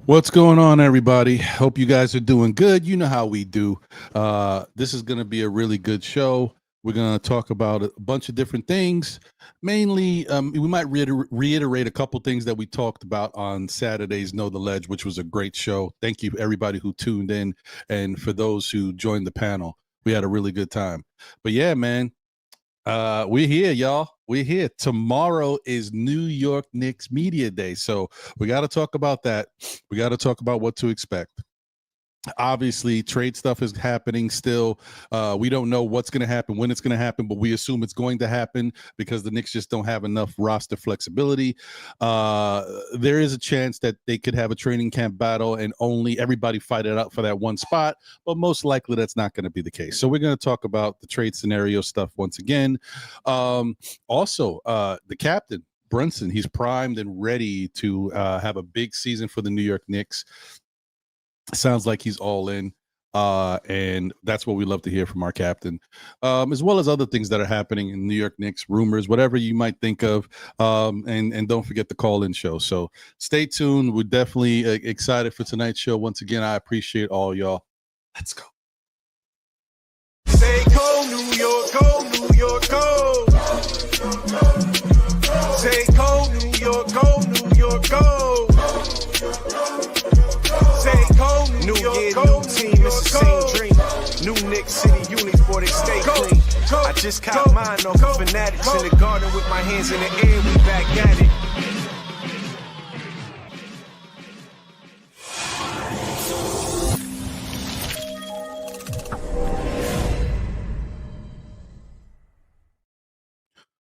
What's going on, everybody? Hope you guys are doing good. You know how we do. This is going to be a really good show. We're going to talk about a bunch of different things. Mainly, we might reiterate a couple things that we talked about on Saturday's Know the Ledge, which was a great show. Thank you, everybody who tuned in, and for those who joined the panel. We had a really good time. But yeah, man, we're here, y'all. We're here. Tomorrow is New York Knicks Media Day. So we got to talk about that. We got to talk about what to expect. Obviously, trade stuff is happening still. We don't know what's going to happen, when it's going to happen, but we assume it's going to happen because the Knicks just don't have enough roster flexibility. There is a chance that they could have a training camp battle and only everybody fight it out for that one spot, but most likely that's not going to be the case. So we're going to talk about the trade scenario stuff once again. Also, the captain, Brunson, he's primed and ready to have a big season for the New York Knicks. Sounds like he's all in. And that's what we love to hear from our captain, as well as other things that are happening in New York Knicks, rumors, whatever you might think of. And don't forget the call-in show. So stay tuned. We're definitely excited for tonight's show. Once again, I appreciate all y'all. Let's go. Say go, New York, go, New York, go. Say go, New York, go, New York, go. Say go, New York, go, new team, it's the same dream. New Knicks City uniform, they stay clean. I just caught mine off of Fanatics in the garden with my hands in the air, we back at it.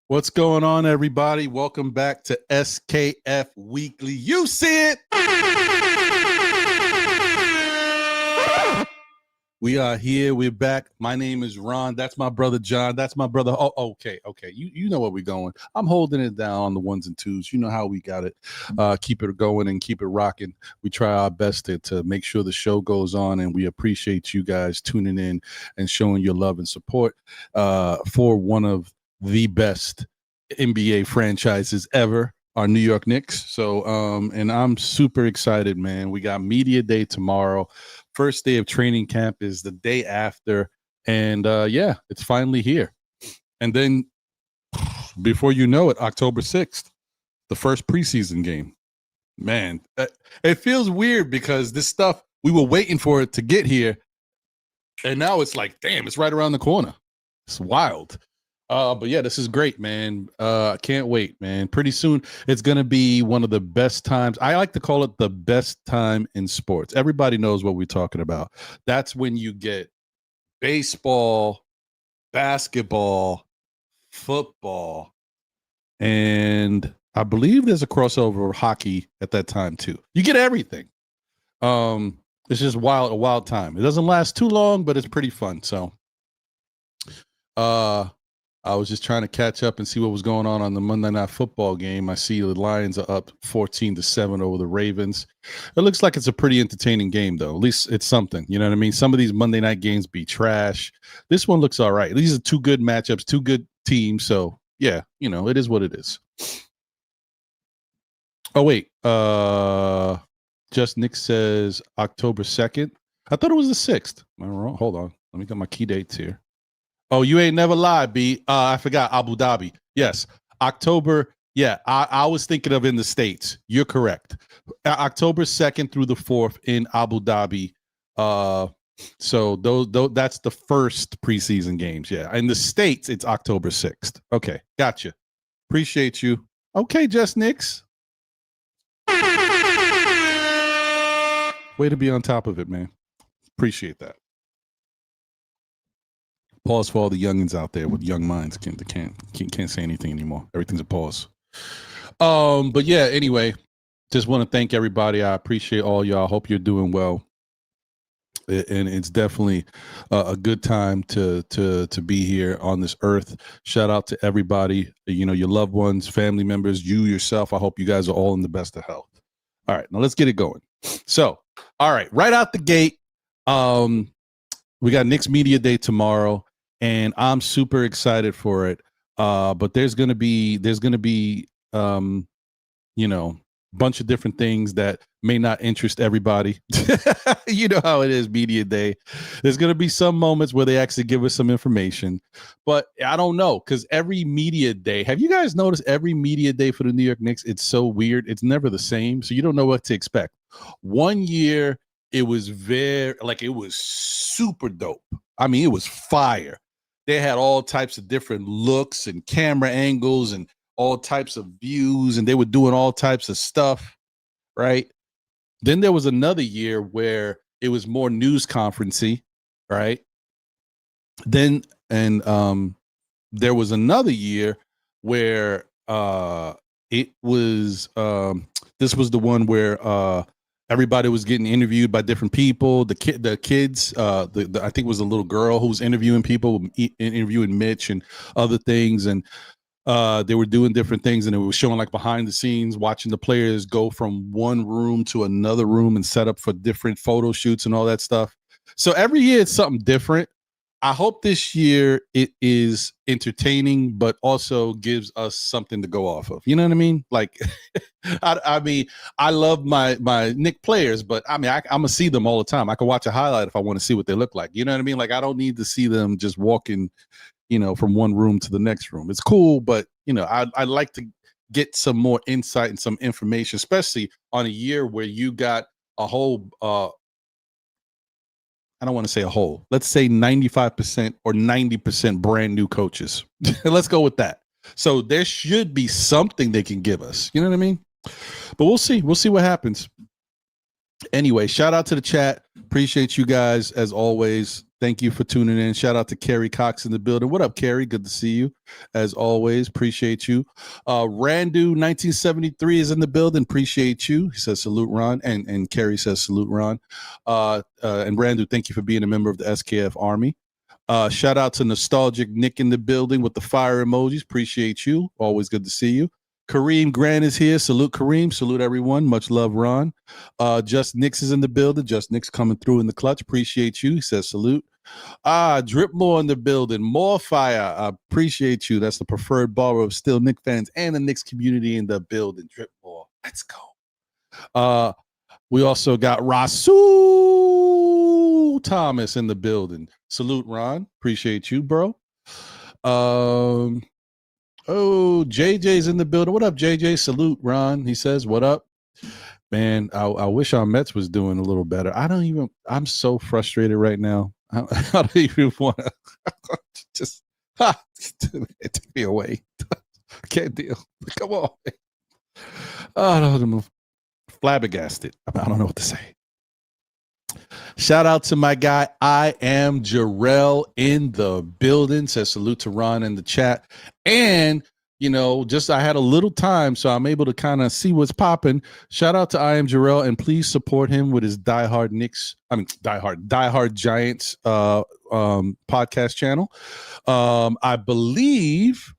What's going on, everybody? Welcome back to SKF Weekly. You see it. We are here. We're back. My name is Ron. That's my brother John. That's my brother. Oh, okay. You know where we're going. I'm holding it down on the ones and twos. You know how we got it. Keep it going and keep it rocking. We try our best to make sure the show goes on, and we appreciate you guys tuning in and showing your love and support for one of the best NBA franchises ever, our New York Knicks. So, and I'm super excited, man. We got media day tomorrow. First day of training camp is the day after. And yeah, it's finally here. And then before you know it, October 6th, the first preseason game. Man, it feels weird because this stuff, we were waiting for it to get here. And now it's like, damn, it's right around the corner. It's wild. But yeah, this is great, man. Can't wait, man. Pretty soon, it's going to be one of the best times. I like to call it the best time in sports. Everybody knows what we're talking about. That's when you get baseball, basketball, football, and I believe there's a crossover of hockey at that time too. You get everything. It's just a wild time. It doesn't last too long, but it's pretty fun. So, I was just trying to catch up and see what was going on the Monday Night Football game. I see the Lions are up 14-7 over the Ravens. It looks like it's a pretty entertaining game, though. At least it's something. You know what I mean? Some of these Monday night games be trash. This one looks all right. These are two good matchups, two good teams. So, yeah, you know, it is what it is. Oh, wait. Just Nick says October 2nd. I thought it was the 6th. Am I wrong? Hold on. Let me get my key dates here. Oh, you ain't never lied, B. I forgot Abu Dhabi. Yes, October. Yeah, I was thinking of in the States. You're correct. October 2nd through the 4th in Abu Dhabi. So those that's the first preseason games. Yeah, in the States, it's October 6th. Okay, gotcha. Appreciate you. Okay, Just Knicks. Way to be on top of it, man. Appreciate that. Pause for all the youngins out there with young minds. Can't say anything anymore. Everything's a pause. But yeah, anyway, just want to thank everybody. I appreciate all y'all. Hope you're doing well. And it's definitely a good time to be here on this earth. Shout out to everybody, you know, your loved ones, family members, you yourself. I hope you guys are all in the best of health. All right, now let's get it going. So, all right out the gate, we got Knicks Media Day tomorrow. And I'm super excited for it. But there's gonna be, you know, bunch of different things that may not interest everybody. You know how it is, media day. There's going to be some moments where they actually give us some information, but I don't know, because every media day, have you guys noticed every media day for the New York Knicks? It's so weird. It's never the same. So you don't know what to expect. One year it was it was super dope. I mean, it was fire. They had all types of different looks and camera angles and all types of views, and they were doing all types of stuff, right? Then there was another year where it was more news conferencey, right? Then there was another year where it was this was the one where everybody was getting interviewed by different people. The kids, I think it was a little girl who was interviewing people, interviewing Mitch and other things, and they were doing different things, and it was showing like behind the scenes, watching the players go from one room to another room and set up for different photo shoots and all that stuff. So every year it's something different. I hope this year it is entertaining, but also gives us something to go off of. You know what I mean? Like, I mean, I love my Knick players, but I mean, I'm gonna see them all the time. I can watch a highlight if I want to see what they look like. You know what I mean? Like, I don't need to see them just walking, you know, from one room to the next room. It's cool, but you know, I'd like to get some more insight and some information, especially on a year where you got a whole I don't want to say a whole, let's say 95% or 90% brand new coaches. Let's go with that. So there should be something they can give us. You know what I mean? But we'll see. We'll see what happens. Anyway, shout out to the chat. Appreciate you guys as always. Thank you for tuning in. Shout out to Kerry Cox in the building. What up, Kerry? Good to see you as always. Appreciate you. Randu 1973 is in the building. Appreciate you. He says salute, Ron. And Kerry says salute, Ron. And Randu, thank you for being a member of the SKF Army. Shout out to Nostalgic Nick in the building with the fire emojis. Appreciate you. Always good to see you. Kareem Grant is here. Salute, Kareem. Salute, everyone. Much love, Ron. Just Nix is in the building. Just Nix coming through in the clutch. Appreciate you. He says salute. Dripmore in the building. More fire. I appreciate you. That's the preferred borrower of still Knicks fans and the Knicks community in the building. Dripmore. Let's go. We also got Rasul Thomas in the building. Salute, Ron. Appreciate you, bro. JJ's in the building. What up, JJ? Salute, Ron. He says, what up? Man, I wish our Mets was doing a little better. I'm so frustrated right now. I don't even want to just take me away. Can't deal. Come on. I don't know. Flabbergasted. I don't know what to say. Shout out to my guy, I am Jarrell in the building. Says salute to Ron in the chat. And, you know, just I had a little time, so I'm able to kind of see what's popping. Shout out to I am Jarrell, and please support him with his diehard Giants podcast channel. I believe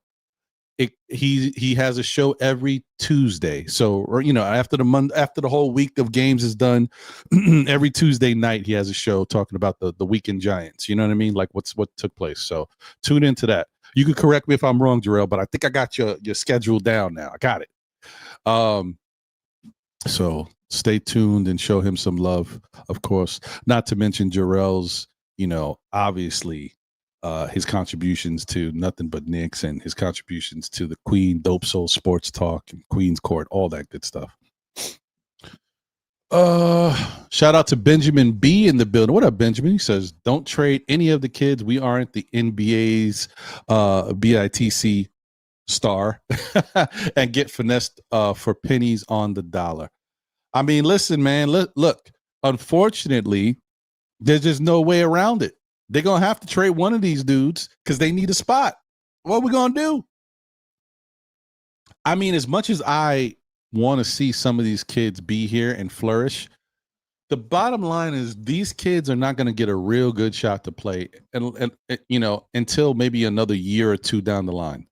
he has a show every Tuesday. So, or, you know, after the whole week of games is done, every Tuesday night he has a show talking about the weekend Giants. You know what I mean? Like what took place. So tune into that. You can correct me if I'm wrong, Jarrell, but I think I got your schedule down now. I got it. So stay tuned and show him some love, of course. Not to mention Jarrell's, you know, obviously his contributions to Nothing But Knicks and his contributions to the Queen Dope Soul Sports Talk and Queen's Court, all that good stuff. Shout out to Benjamin B in the building. What up, Benjamin? He says, don't trade any of the kids. We aren't the NBA's BITC star and get finessed for pennies on the dollar. I mean, listen, man, look, unfortunately, there's just no way around it. They're going to have to trade one of these dudes because they need a spot. What are we going to do? I mean, as much as I want to see some of these kids be here and flourish, the bottom line is these kids are not going to get a real good shot to play and you know, until maybe another year or two down the line,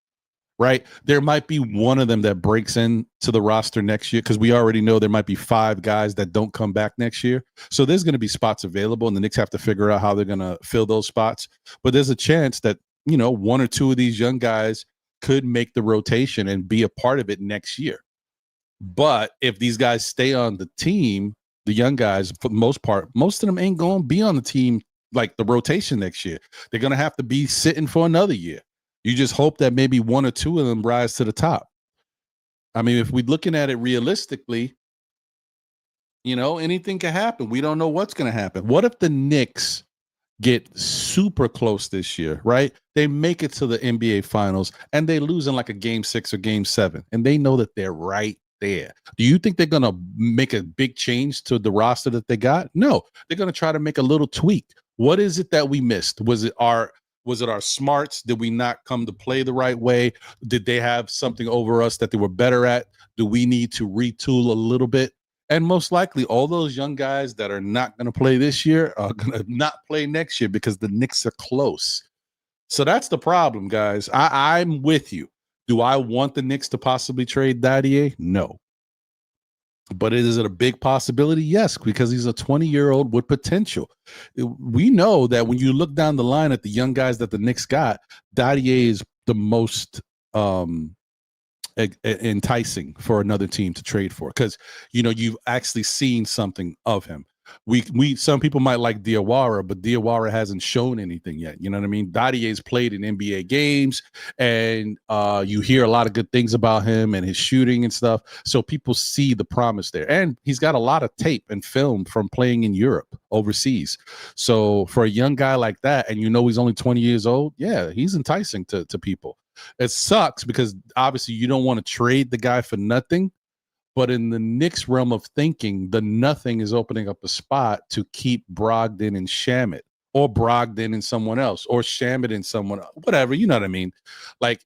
right? There might be one of them that breaks into the roster next year because we already know there might be 5 guys that don't come back next year. So there's going to be spots available and the Knicks have to figure out how they're going to fill those spots. But there's a chance that, you know, 1 or 2 of these young guys could make the rotation and be a part of it next year. But if these guys stay on the team, the young guys, for the most part, most of them ain't going to be on the team like the rotation next year. They're going to have to be sitting for another year. You just hope that maybe one or two of them rise to the top. I mean, if we're looking at it realistically, anything can happen. We don't know what's going to happen. What if the Knicks get super close this year, right? They make it to the NBA finals and they lose in like a game 6 or game 7, and they know that they're right there. Do you think they're going to make a big change to the roster that they got? No, they're going to try to make a little tweak. What is it that we missed? Was it our smarts? Did we not come to play the right way? Did they have something over us that they were better at? Do we need to retool a little bit? And most likely, all those young guys that are not going to play this year are going to not play next year because the Knicks are close. So that's the problem, guys. I'm with you. Do I want the Knicks to possibly trade Dadiet? No. But is it a big possibility? Yes, because he's a 20-year-old with potential. We know that when you look down the line at the young guys that the Knicks got, Dadiet is the most enticing for another team to trade for, because you've actually seen something of him. We some people might like Diawara, but Diawara hasn't shown anything yet. You know what I mean? Dadiet's played in NBA games, and you hear a lot of good things about him and his shooting and stuff. So people see the promise there, and he's got a lot of tape and film from playing in Europe, overseas. So for a young guy like that, and he's only 20 years old, yeah, he's enticing to people. It sucks because obviously you don't want to trade the guy for nothing. But in the Knicks realm of thinking, the nothing is opening up a spot to keep Brogdon and Shamet, or Brogdon and someone else, or Shamet and someone else, whatever, you know what I mean? Like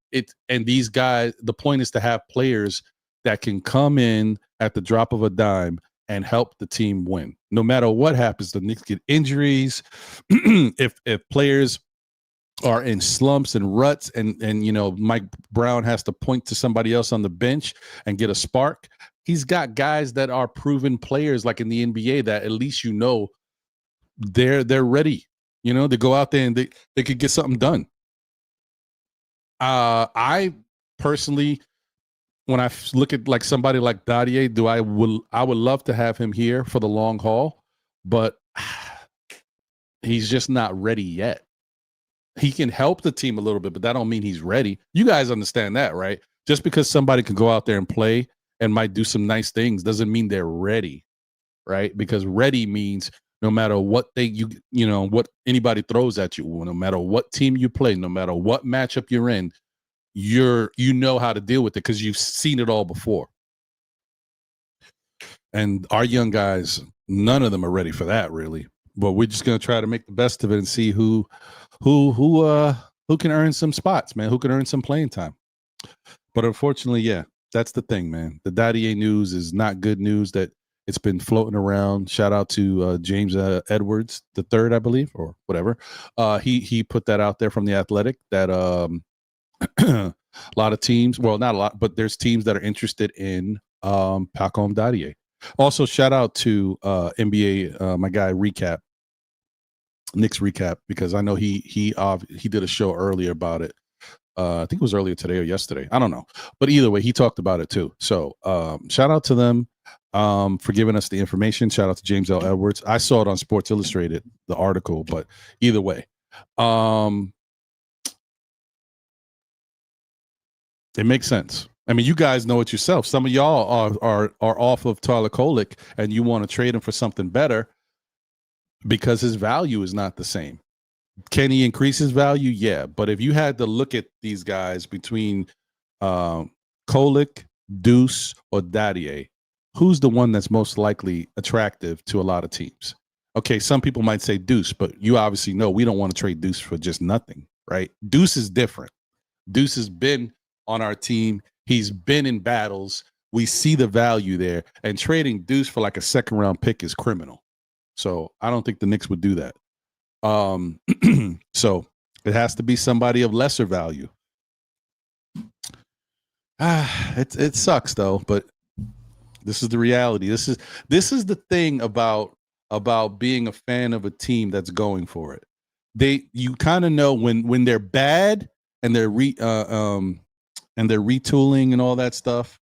and these guys, the point is to have players that can come in at the drop of a dime and help the team win. No matter what happens, the Knicks get injuries. if players are in slumps and ruts, and Mike Brown has to point to somebody else on the bench and get a spark, he's got guys that are proven players, like in the NBA, that at least they're ready, to go out there and they could get something done. I personally, when I look at like somebody like Dadiet, I would love to have him here for the long haul, but he's just not ready yet. He can help the team a little bit, but that don't mean he's ready. You guys understand that, right? Just because somebody can go out there and play and might do some nice things doesn't mean they're ready, right? Because ready means no matter what what anybody throws at you, no matter what team you play, no matter what matchup you're in, you know how to deal with it because you've seen it all before. And our young guys, none of them are ready for that, really. But we're just going to try to make the best of it and see who can earn some spots, man, who can earn some playing time. But unfortunately, yeah, that's the thing, man. The Dadiet news is not good news that it's been floating around. Shout out to James Edwards the third, I believe, or whatever. He put that out there from The Athletic that a lot of teams, well, not a lot, but there's teams that are interested in Pacom Dadiet. Also, shout out to NBA, my guy Recap, Knicks Recap, because I know he did a show earlier about it. I think it was earlier today or yesterday. I don't know. But either way, he talked about it too. So shout out to them for giving us the information. Shout out to James L. Edwards. I saw it on Sports Illustrated, the article, but either way. It makes sense. I mean, you guys know it yourself. Some of y'all are off of Tyler Kolek and you want to trade him for something better because his value is not the same. Can he increase his value? Yeah. But if you had to look at these guys between Kolek, Deuce, or Dadiet, who's the one that's most likely attractive to a lot of teams? Okay, some people might say Deuce, but you obviously know we don't want to trade Deuce for just nothing, right? Deuce is different. Deuce has been on our team. He's been in battles. We see the value there. And trading Deuce for like a second-round pick is criminal. So I don't think the Knicks would do that. So it has to be somebody of lesser value. It sucks though, but this is the reality. This is the thing about being a fan of a team that's going for it. You kind of know when they're bad and they're retooling and all that stuff,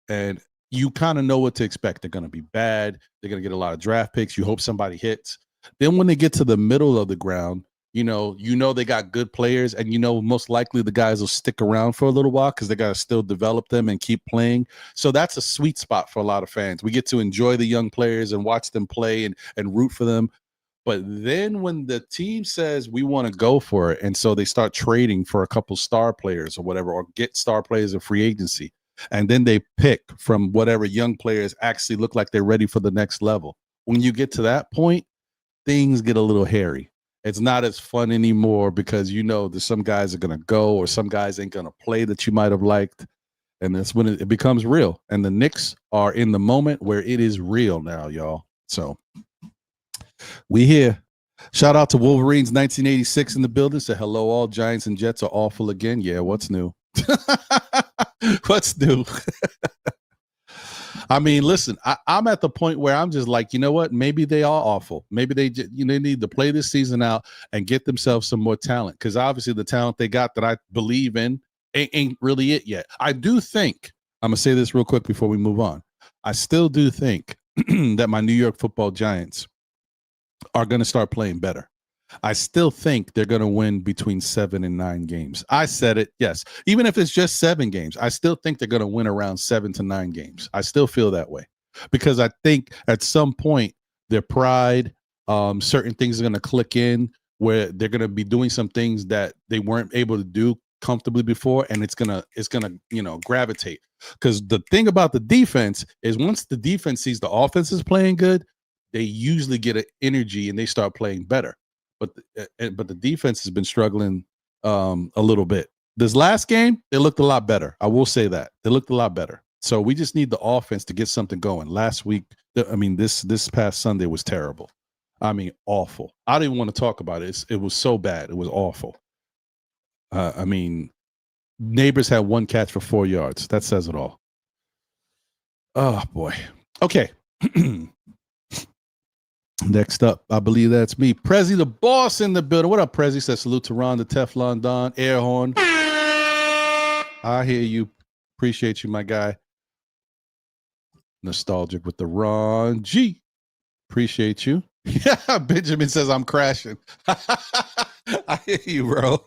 and you kind of know what to expect. They're going to be bad. They're going to get a lot of draft picks. You hope somebody hits. Then when they get to the middle of the ground, you know they got good players, and most likely the guys will stick around for a little while because they got to still develop them and keep playing. So that's a sweet spot for a lot of fans. We get to enjoy the young players and watch them play and root for them. But then when the team says we want to go for it, and so they start trading for a couple star players or whatever, or get star players in free agency, and then they pick from whatever young players actually look like they're ready for the next level. When you get to that point, things get a little hairy. It's not as fun anymore because that some guys are going to go or some guys ain't going to play that you might have liked. And that's when it becomes real. And the Knicks are in the moment where it is real now, y'all. So we here. Shout out to Wolverines 1986 in the building. Say hello, all Giants and Jets are awful again. Yeah, what's new? What's new? I mean, listen, I'm at the point where I'm just like, you know what? Maybe they are awful. Maybe they need to play this season out and get themselves some more talent, because obviously the talent they got that I believe in ain't really it yet. I do think, I'm going to say this real quick before we move on. I still do think that my New York Football Giants are going to start playing better. I still think they're going to win between 7 and 9 games. I said it, yes. Even if it's just 7 games, I still think they're going to win around 7 to 9 games. I still feel that way because I think at some point their pride, certain things are going to click in where they're going to be doing some things that they weren't able to do comfortably before, and it's gonna gravitate. Because the thing about the defense is once the defense sees the offense is playing good, they usually get an energy and they start playing better. But the defense has been struggling a little bit. This last game, they looked a lot better. I will say that. They looked a lot better. So we just need the offense to get something going. Last week, this past Sunday was terrible. I mean, awful. I didn't want to talk about it. It was so bad. It was awful. Neighbors had 1 catch for 4 yards. That says it all. Oh, boy. Okay. Next up, I believe that's me. Prezi the boss in the building. What up, Prezi? Says salute to Ron the Teflon Don. Air horn. I hear you. Appreciate you, my guy. Nostalgic with the Ron G. Appreciate you. Yeah, Benjamin says I'm crashing. I hear you, bro.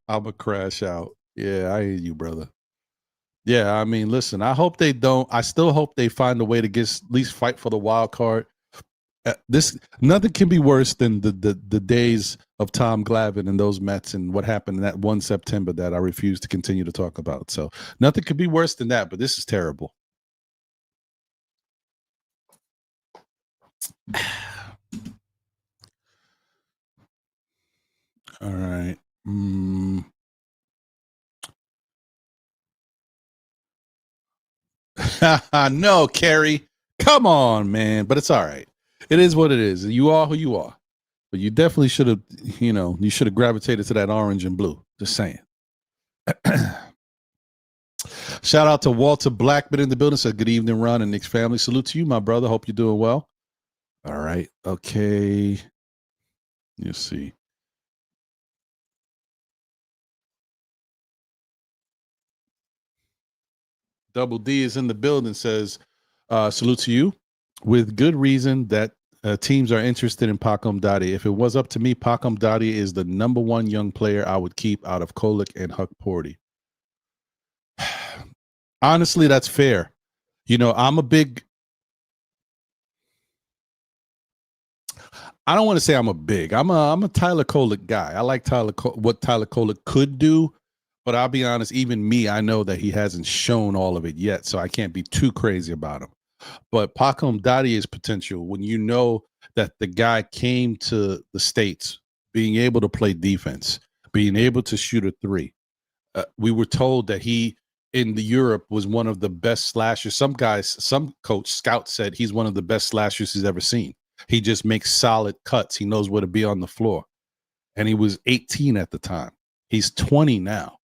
I'm a crash out. Yeah, I hear you, brother. Yeah, I mean, listen, I hope they don't. I still hope they find a way to at least fight for the wild card. Nothing can be worse than the days of Tom Glavine and those Mets and what happened in that 1 September that I refuse to continue to talk about. So nothing could be worse than that, but this is terrible. All right. No, Carrie. Come on, man. But it's all right. It is what it is. You are who you are. But you definitely should have, you should have gravitated to that orange and blue. Just saying. Shout out to Walter Blackman in the building. Said, good evening, Ron and Nick's family. Salute to you, my brother. Hope you're doing well. All right. Okay. You see. Double D is in the building. Says, salute to you. With good reason that teams are interested in Pakom Dadiet. If it was up to me, Pakom Dadiet is the number 1 young player I would keep out of Kolek and Huck Porty. Honestly, that's fair. I'm a big. I don't want to say I'm a Tyler Kolek guy. I like what Tyler Kolek could do, but I'll be honest, even me, I know that he hasn't shown all of it yet, so I can't be too crazy about him. But Pakom Dadiet's potential, when you know that the guy came to the States being able to play defense, being able to shoot a 3. We were told that he in Europe was one of the best slashers. Some coach scout said he's one of the best slashers he's ever seen. He just makes solid cuts. He knows where to be on the floor. And he was 18 at the time. He's 20 now.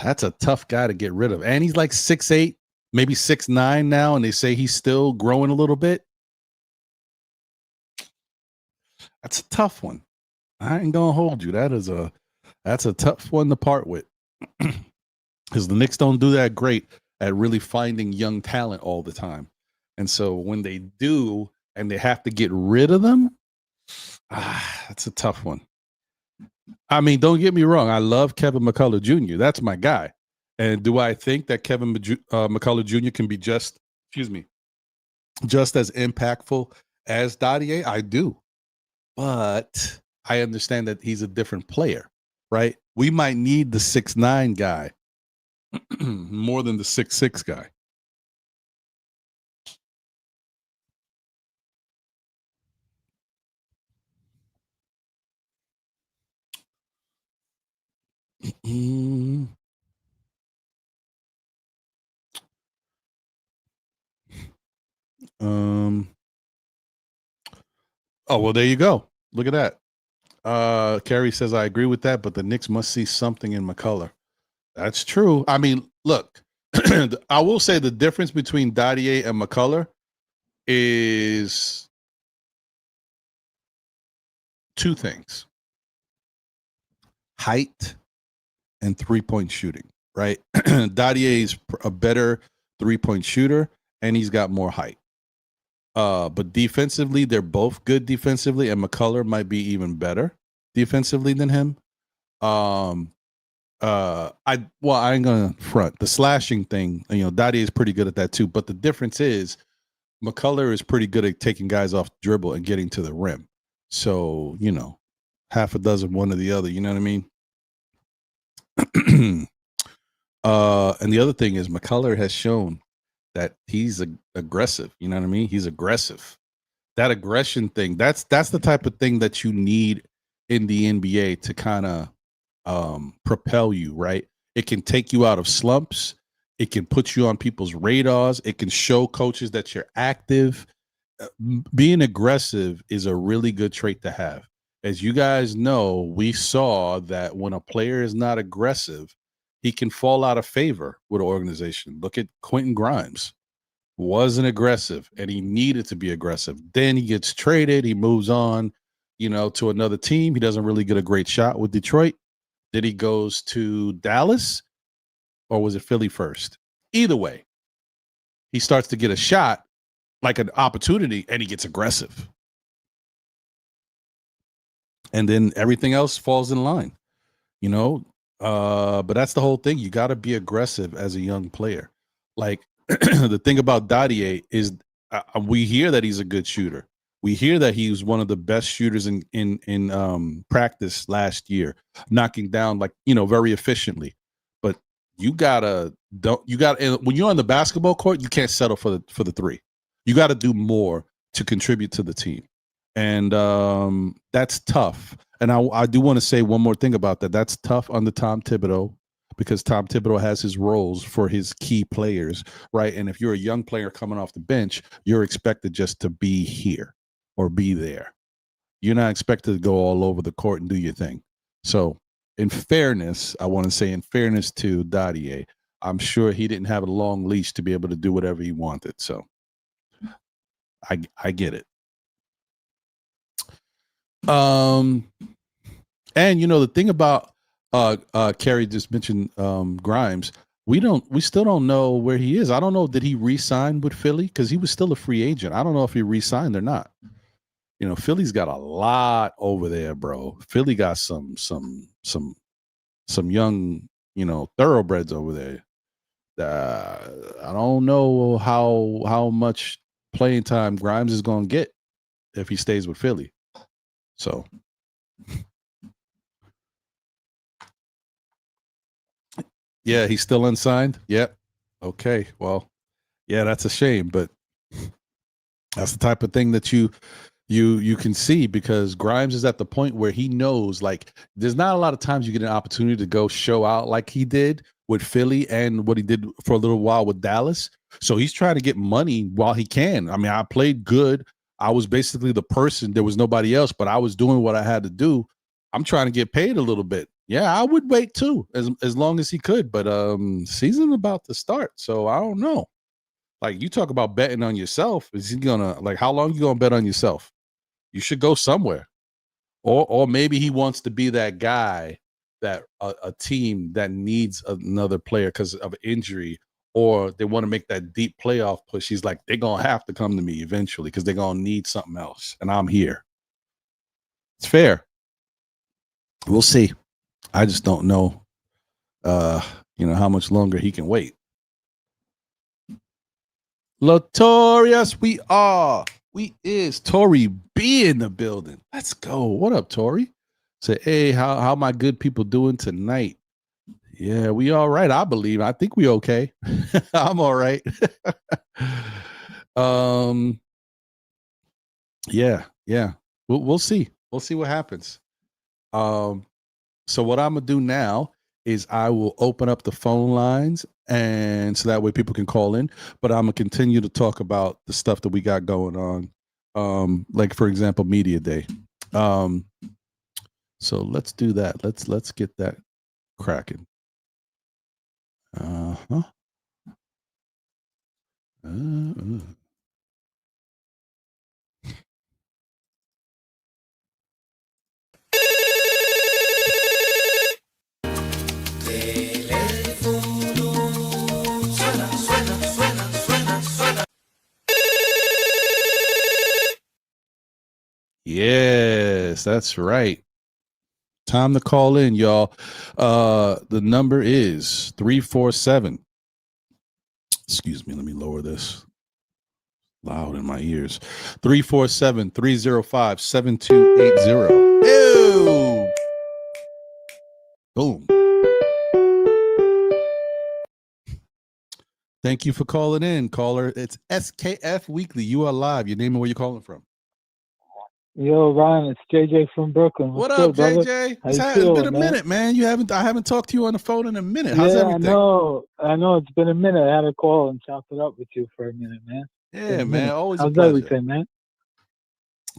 That's a tough guy to get rid of. And he's like 6'8", maybe 6'9" now, and they say he's still growing a little bit. That's a tough one. I ain't gonna hold you. That's a tough one to part with. because the Knicks don't do that great at really finding young talent all the time. And so when they do and they have to get rid of them, that's a tough one. I mean, don't get me wrong. I love Kevin McCullough Jr. That's my guy. And do I think that Kevin McCullough Jr. can be just as impactful as Dadiet? I do. But I understand that he's a different player, right? We might need the 6'9" guy more than the 6'6" guy. Oh, well, there you go. Look at that. Carrie says, I agree with that, but the Knicks must see something in McCullough. That's true. I mean, look, I will say the difference between Dadiet and McCullough is two things: height and 3-point shooting, right? Dadiet is a better 3-point shooter, and he's got more height. But defensively, they're both good defensively, and McCullough might be even better defensively than him. I ain't gonna front the slashing thing. Dadiet is pretty good at that too. But the difference is McCullough is pretty good at taking guys off the dribble and getting to the rim. So, half a dozen, one or the other, you know what I mean? And the other thing is McCullough has shown that he's aggressive. You know what I mean? He's aggressive. That aggression thing, that's the type of thing that you need in the NBA to kind of propel you, right? It can take you out of slumps. It can put you on people's radars. It can show coaches that you're active. Being aggressive is a really good trait to have. As you guys know, we saw that when a player is not aggressive, he can fall out of favor with an organization. Look at Quentin Grimes. Wasn't aggressive, and he needed to be aggressive. Then he gets traded. He moves on, to another team. He doesn't really get a great shot with Detroit. Then he goes to Dallas, or was it Philly first? Either way, he starts to get a shot, like an opportunity, and he gets aggressive. And then everything else falls in line, but that's the whole thing. You got to be aggressive as a young player. Like the thing about Dadiet is we hear that he's a good shooter. We hear that he was one of the best shooters in practice last year, knocking down very efficiently. But when you're on the basketball court, you can't settle for the three. You got to do more to contribute to the team. And that's tough. And I do want to say one more thing about that. That's tough under Tom Thibodeau, because Tom Thibodeau has his roles for his key players, right? And if you're a young player coming off the bench, you're expected just to be here or be there. You're not expected to go all over the court and do your thing. So in fairness, I want to say in fairness to Dadiet, I'm sure he didn't have a long leash to be able to do whatever he wanted. So I get it. And the thing about Carrie just mentioned Grimes, we still don't know where he is. I don't know, did he re-sign with Philly? Because he was still a free agent. I don't know if he re-signed or not. Philly's got a lot over there, bro. Philly got some young, thoroughbreds over there. I don't know how much playing time Grimes is going to get if he stays with Philly. So, yeah, he's still unsigned. Yep. Okay. Well, yeah, that's a shame, but that's the type of thing that you can see, because Grimes is at the point where he knows, there's not a lot of times you get an opportunity to go show out like he did with Philly and what he did for a little while with Dallas. So he's trying to get money while he can. I mean, I played good. I was basically the person. There was nobody else, but I was doing what I had to do. I'm trying to get paid a little bit. Yeah, I would wait too, as long as he could. But season about to start, so I don't know. You talk about betting on yourself. Is he gonna how long you gonna bet on yourself? You should go somewhere, or maybe he wants to be that guy that a team that needs another player because of injury, or they want to make that deep playoff push, he's like, they're going to have to come to me eventually because they're going to need something else. And I'm here. It's fair. We'll see. I just don't know, how much longer he can wait. Latorius, we is Tori B in the building. Let's go. What up, Tori? Say, hey, how my good people doing tonight? Yeah, we all right. I believe. I think we okay. I'm all right. Yeah. We'll see. We'll see what happens. So what I'm gonna do now is I will open up the phone lines, and so that way people can call in. But I'm gonna continue to talk about the stuff that we got going on, like for example, Media Day. So let's do that. Let's get that cracking. Yes, that's right. Time to call in, y'all. The number is 347. Excuse me, let me lower this. Loud in my ears. 347-305-7280. Ew. Boom. Thank you for calling in, caller. It's SKF Weekly. You are live. Your name and where you're calling from. Yo, Ryan, it's JJ from Brooklyn. What up, good, JJ? It's been a minute, man. I haven't talked to you on the phone in a minute. How's everything? I know. It's been a minute. I had to call and chop it up with you for a minute, man. Yeah, man. Always How's a pleasure. Everything, man?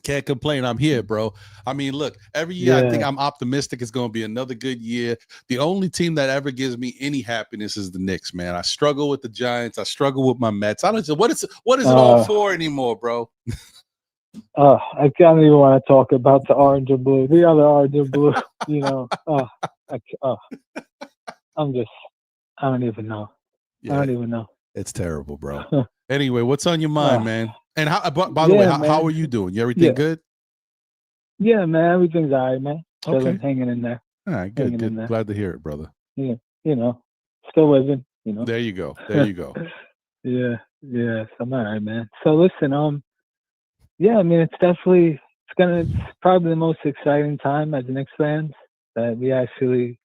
Can't complain. I'm here, bro. I mean, look, every year I think I'm optimistic it's going to be another good year. The only team that ever gives me any happiness is the Knicks, man. I struggle with the Giants. I struggle with my Mets. I don't know what is it all for anymore, bro. I don't even want to talk about the orange and blue. The other orange and blue, I don't even know. Yeah, I don't even know. It's terrible, bro. Anyway, what's on your mind, man? And by the way, how are you doing? Everything good? Yeah, man. Everything's all right, man. Okay. Hanging in there. All right, good. Glad to hear it, brother. Yeah, still living, There you go. Yeah. So I'm all right, man. So listen, yeah, I mean, it's probably the most exciting time as Knicks fans that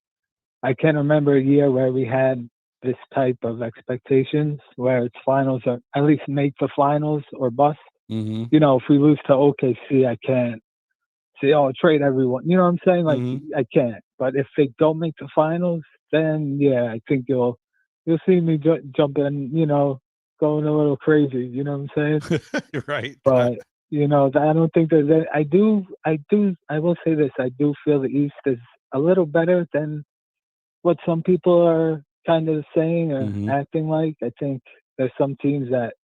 I can't remember a year where we had this type of expectations where it's finals or at least make the finals or bust. Mm-hmm. If we lose to OKC, I can't say, trade everyone. You know what I'm saying? Like, I can't. But if they don't make the finals, then yeah, I think you'll see me jumping, going a little crazy. You know what I'm saying? Right. But I don't think there's any, I will say this. I do feel the East is a little better than what some people are kind of saying or acting like. I think there's some teams that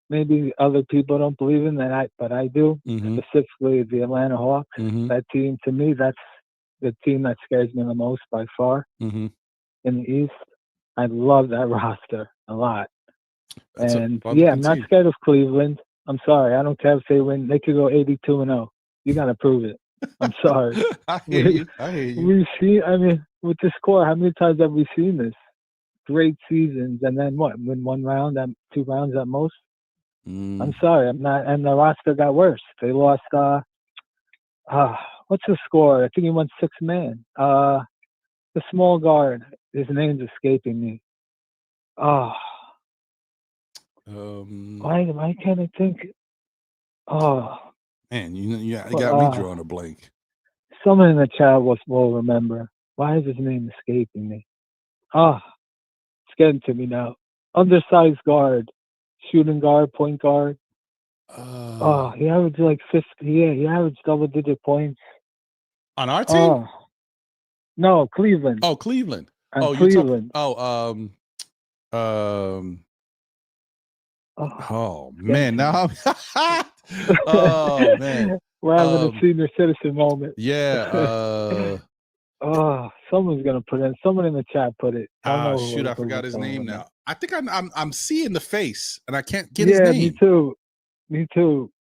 maybe other people don't believe in but I do. Specifically the Atlanta Hawks. That team, to me, that's the team that scares me the most by far in the East. I love that roster a lot. I'm not scared of Cleveland. I'm sorry. I don't care if they win. They could go 82-0. You got to prove it. I'm sorry. I hear you. We've seen, with this core, how many times have we seen this? Great seasons, and then what? Win one round, 2 rounds at most? I'm sorry. I'm not. And the roster got worse. They lost, what's the score? I think he went 6-man. The small guard. His name's escaping me. Why can't I think? Man, you got me drawing a blank. Someone in the chat will remember. Why is his name escaping me? It's getting to me now. Undersized guard, shooting guard, point guard. He averaged like 50. Yeah, he averaged double-digit points. On our team? No, Cleveland. Oh, Cleveland. Cleveland. Man, now I'm oh man. We're having a senior citizen moment. Yeah. Oh, someone's gonna put in. Someone in the chat put it. I don't know Shoot, I who forgot was his talking name about. now. I think I'm seeing the face, and I can't get his Yeah, name. me too. Me too.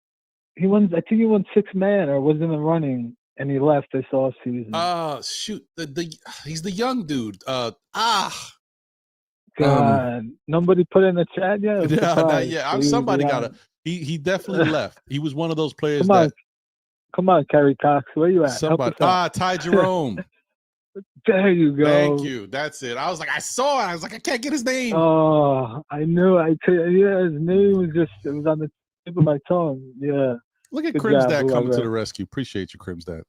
He won. I think he won 6-man or was in the running, and he left this off season. Shoot, he's the young dude. God, nobody put in the chat yet. I'm surprised. Yeah, somebody got a. He definitely left. He was one of those players Come on, Kerry Cox, where you at? Somebody. Ty Jerome. There you go. Thank you. That's it. I was like, I saw it. I was like, I can't get his name. Oh, I knew. Yeah, his name was it was on the tip of my tongue. Yeah. Look at Crim's dad coming to the rescue. Appreciate you, Crim's dad.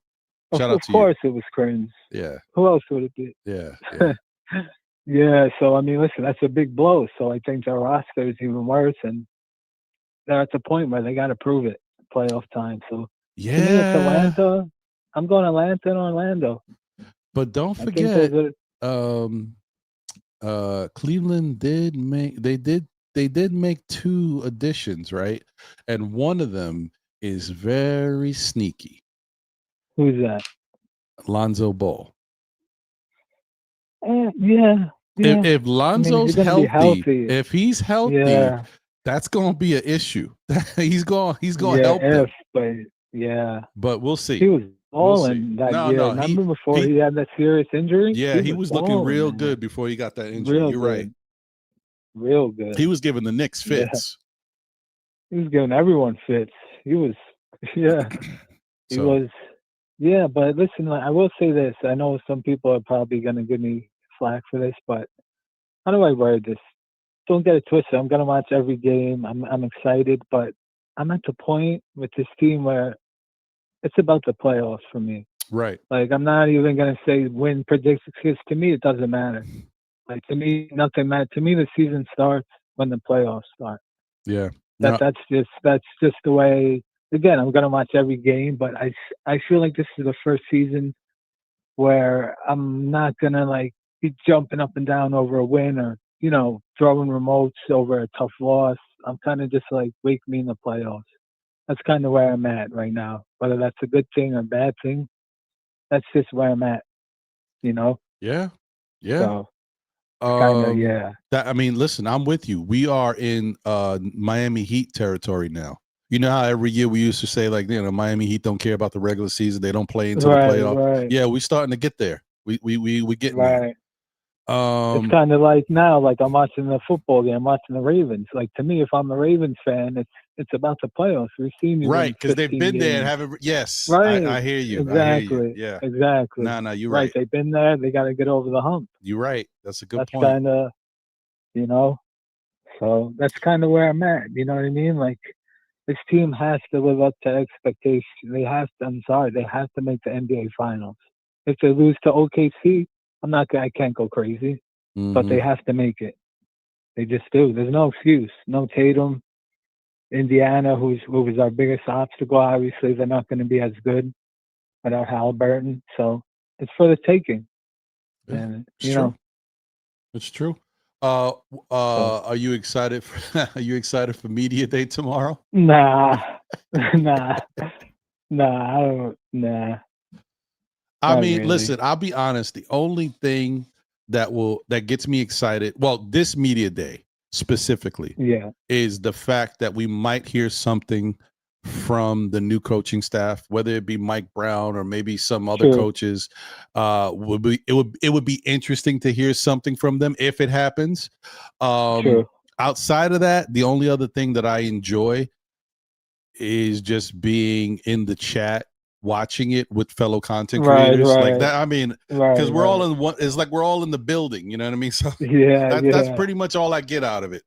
Shout out to you. Of course it was Crim's. Yeah. Who else would it be? Yeah. Yeah, so I mean, listen, that's a big blow. So I think their roster is even worse, and they're at the point where they got to prove it playoff time. So yeah, to me, it's Atlanta. I'm going Atlanta and Orlando. But don't forget, Cleveland did make 2 additions, right? And one of them is very sneaky. Who's that? Lonzo Ball. Yeah. If Lonzo's healthy, if he's healthy, that's going to be an issue. he's going to help them. But we'll see. He was balling that year. Remember before he had that serious injury? Yeah, he was looking real good before he got that injury. You're right. Real good. He was giving the Knicks fits. Yeah. He was giving everyone fits. He was, he was. Yeah, but listen, I will say this. I know some people are probably going to give me flack for this, but how do I word this? Don't get it twisted. I'm going to watch every game. I'm excited, but I'm at the point with this team where it's about the playoffs for me. Right. Like, I'm not even going to say win predictions because to me, it doesn't matter. Like, to me, nothing matters. To me, the season starts when the playoffs start. Yeah. That's just the way. Again, I'm going to watch every game, but I feel like this is the first season where I'm not going to, like, be jumping up and down over a win or, throwing remotes over a tough loss. I'm kind of just like, wake me in the playoffs. That's kind of where I'm at right now. Whether that's a good thing or a bad thing, that's just where I'm at, Yeah. So, I mean, listen, I'm with you. We are in Miami Heat territory now. You know how every year we used to say, like, Miami Heat don't care about the regular season. They don't play into the playoff. Right. Yeah, we're starting to get there. We getting there. It's kind of like now, like I'm watching the football game, I'm watching the Ravens. Like, to me, if I'm a Ravens fan, it's about the playoffs. We've seen you right because they've been games. there and haven't. Yes, right. I hear you. Exactly. I hear you. Yeah, exactly. No, you're right. They've been there. They got to get over the hump. You're right. That's a good point. That's kind of, so that's kind of where I'm at. You know what I mean? Like, this team has to live up to expectations. They have to make the NBA Finals. If they lose to OKC, I can't go crazy. But they have to make it. They just do. There's no excuse. No Tatum. Indiana, who was our biggest obstacle, obviously they're not going to be as good without Halliburton. So it's for the taking. And it's true. Are you excited for media day tomorrow? Nah. I don't. Nah. I mean, listen, I'll be honest. The only thing that gets me excited, well, this media day specifically, is the fact that we might hear something from the new coaching staff, whether it be Mike Brown or maybe some other coaches. It would be interesting to hear something from them if it happens. Outside of that, the only other thing that I enjoy is just being in the chat, watching it with fellow content creators like that. I mean, because we're all in one. It's like we're all in the building. You know what I mean? So that's pretty much all I get out of it.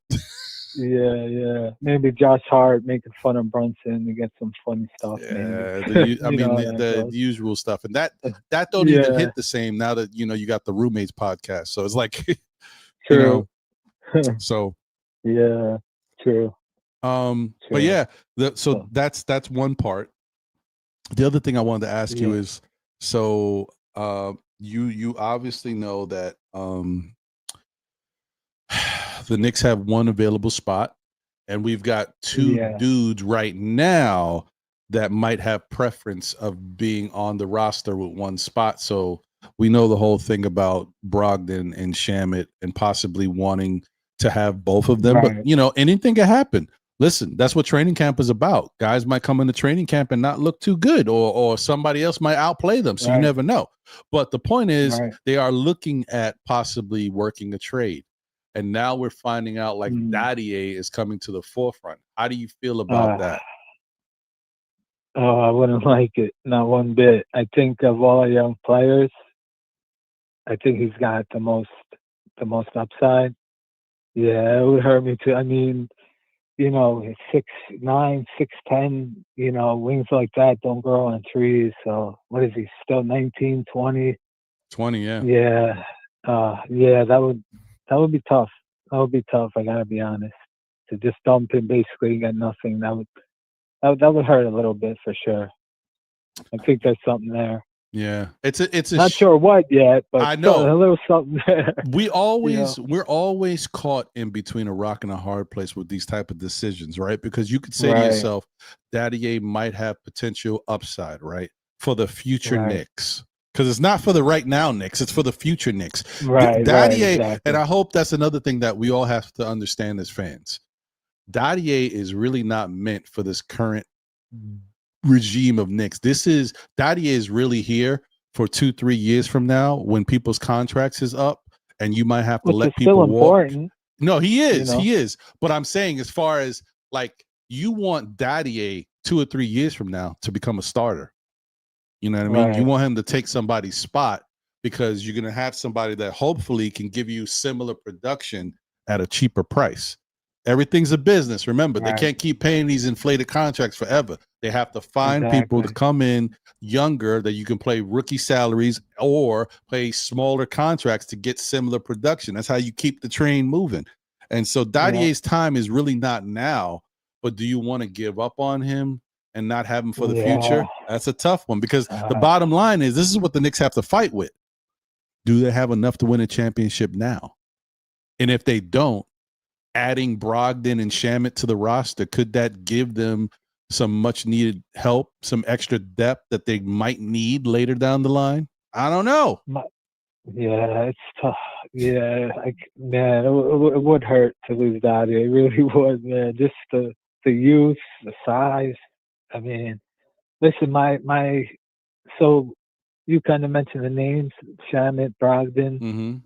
Maybe Josh Hart making fun of Brunson to get some funny stuff. The usual stuff, and that don't even hit the same now that you got the Roommates podcast. So it's like, true. So true. But yeah, that's one part. The other thing I wanted to ask you is, so you obviously know that the Knicks have one available spot, and we've got 2 dudes right now that might have preference of being on the roster with one spot. So we know the whole thing about Brogdon and Shamit and possibly wanting to have both of them. But, anything can happen. Listen, that's what training camp is about. Guys might come into training camp and not look too good, or somebody else might outplay them. So you never know. But the point is, they are looking at possibly working a trade. And now we're finding out like Dadiet is coming to the forefront. How do you feel about that? Oh, I wouldn't like it. Not one bit. I think of all our young players, I think he's got the most upside. Yeah, it would hurt me too. I mean, 6'9", 6'10", wings like that don't grow on trees. So what is he, still 19, 20? 20, yeah. Yeah. Yeah, that would be tough. That would be tough, I gotta be honest. To just dump him basically and get nothing, that would hurt a little bit for sure. I think there's something there. Yeah, it's not sure what yet, but I know a little something there. We're always caught in between a rock and a hard place with these type of decisions, right? Because you could say to yourself, Dadiet might have potential upside, right, for the future Knicks. Because it's not for the right now Knicks, it's for the future Knicks. Dadiet, exactly. And I hope that's another thing that we all have to understand as fans. Dadiet is really not meant for this current regime of Knicks. Dadiet is really here for 2-3 years from now when people's contracts is up and you might have to let people walk. No, he is. He is. But I'm saying as far as like you want Dadiet 2 or 3 years from now to become a starter. You know what I mean? You want him to take somebody's spot because you're going to have somebody that hopefully can give you similar production at a cheaper price. Everything's a business. Remember, they can't keep paying these inflated contracts forever. They have to find people to come in younger that you can play rookie salaries or play smaller contracts to get similar production. That's how you keep the train moving. And so Dadiet's time is really not now, but do you want to give up on him and not have him for the future? That's a tough one because the bottom line is this is what the Knicks have to fight with. Do they have enough to win a championship now? And if they don't, adding Brogdon and Shamit to the roster, could that give them some much needed help, some extra depth that they might need later down the line? I don't know. Yeah, it's tough. Yeah, man, it would hurt to lose Dadiet. It really would, man. Just the youth, the size. I mean, listen, so you kind of mentioned the names, Shamit, Brogdon. Mm-hmm.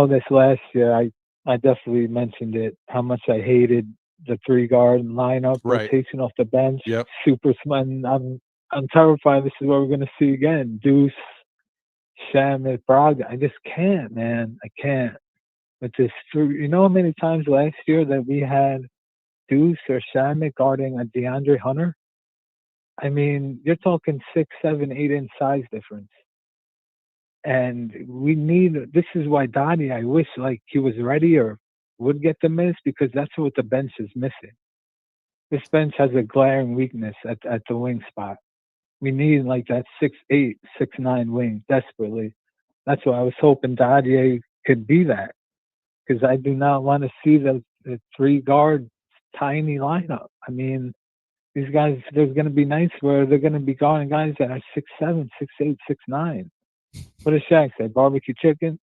This last year, I definitely mentioned it, how much I hated the 3-guard lineup rotation off the bench. Yep. Super smart. I'm terrified this is what we're going to see again. Deuce, Shamit, Brogdon. I just can't, man. I can't. But how many times last year that we had Deuce or Shamit guarding a DeAndre Hunter? I mean, you're talking 6, 7, 8-inch size difference. And this is why Dadiet, I wish like he was ready or would get the minutes because that's what the bench is missing. This bench has a glaring weakness at the wing spot. We need like that 6'8", 6'9" wing desperately. That's why I was hoping Dadiet could be that because I do not want to see the 3-guard tiny lineup. I mean, these guys, there's going to be nights where they're going to be guarding guys that are 6'7", 6'8", 6'9". What does Shaq say? Barbecue chicken?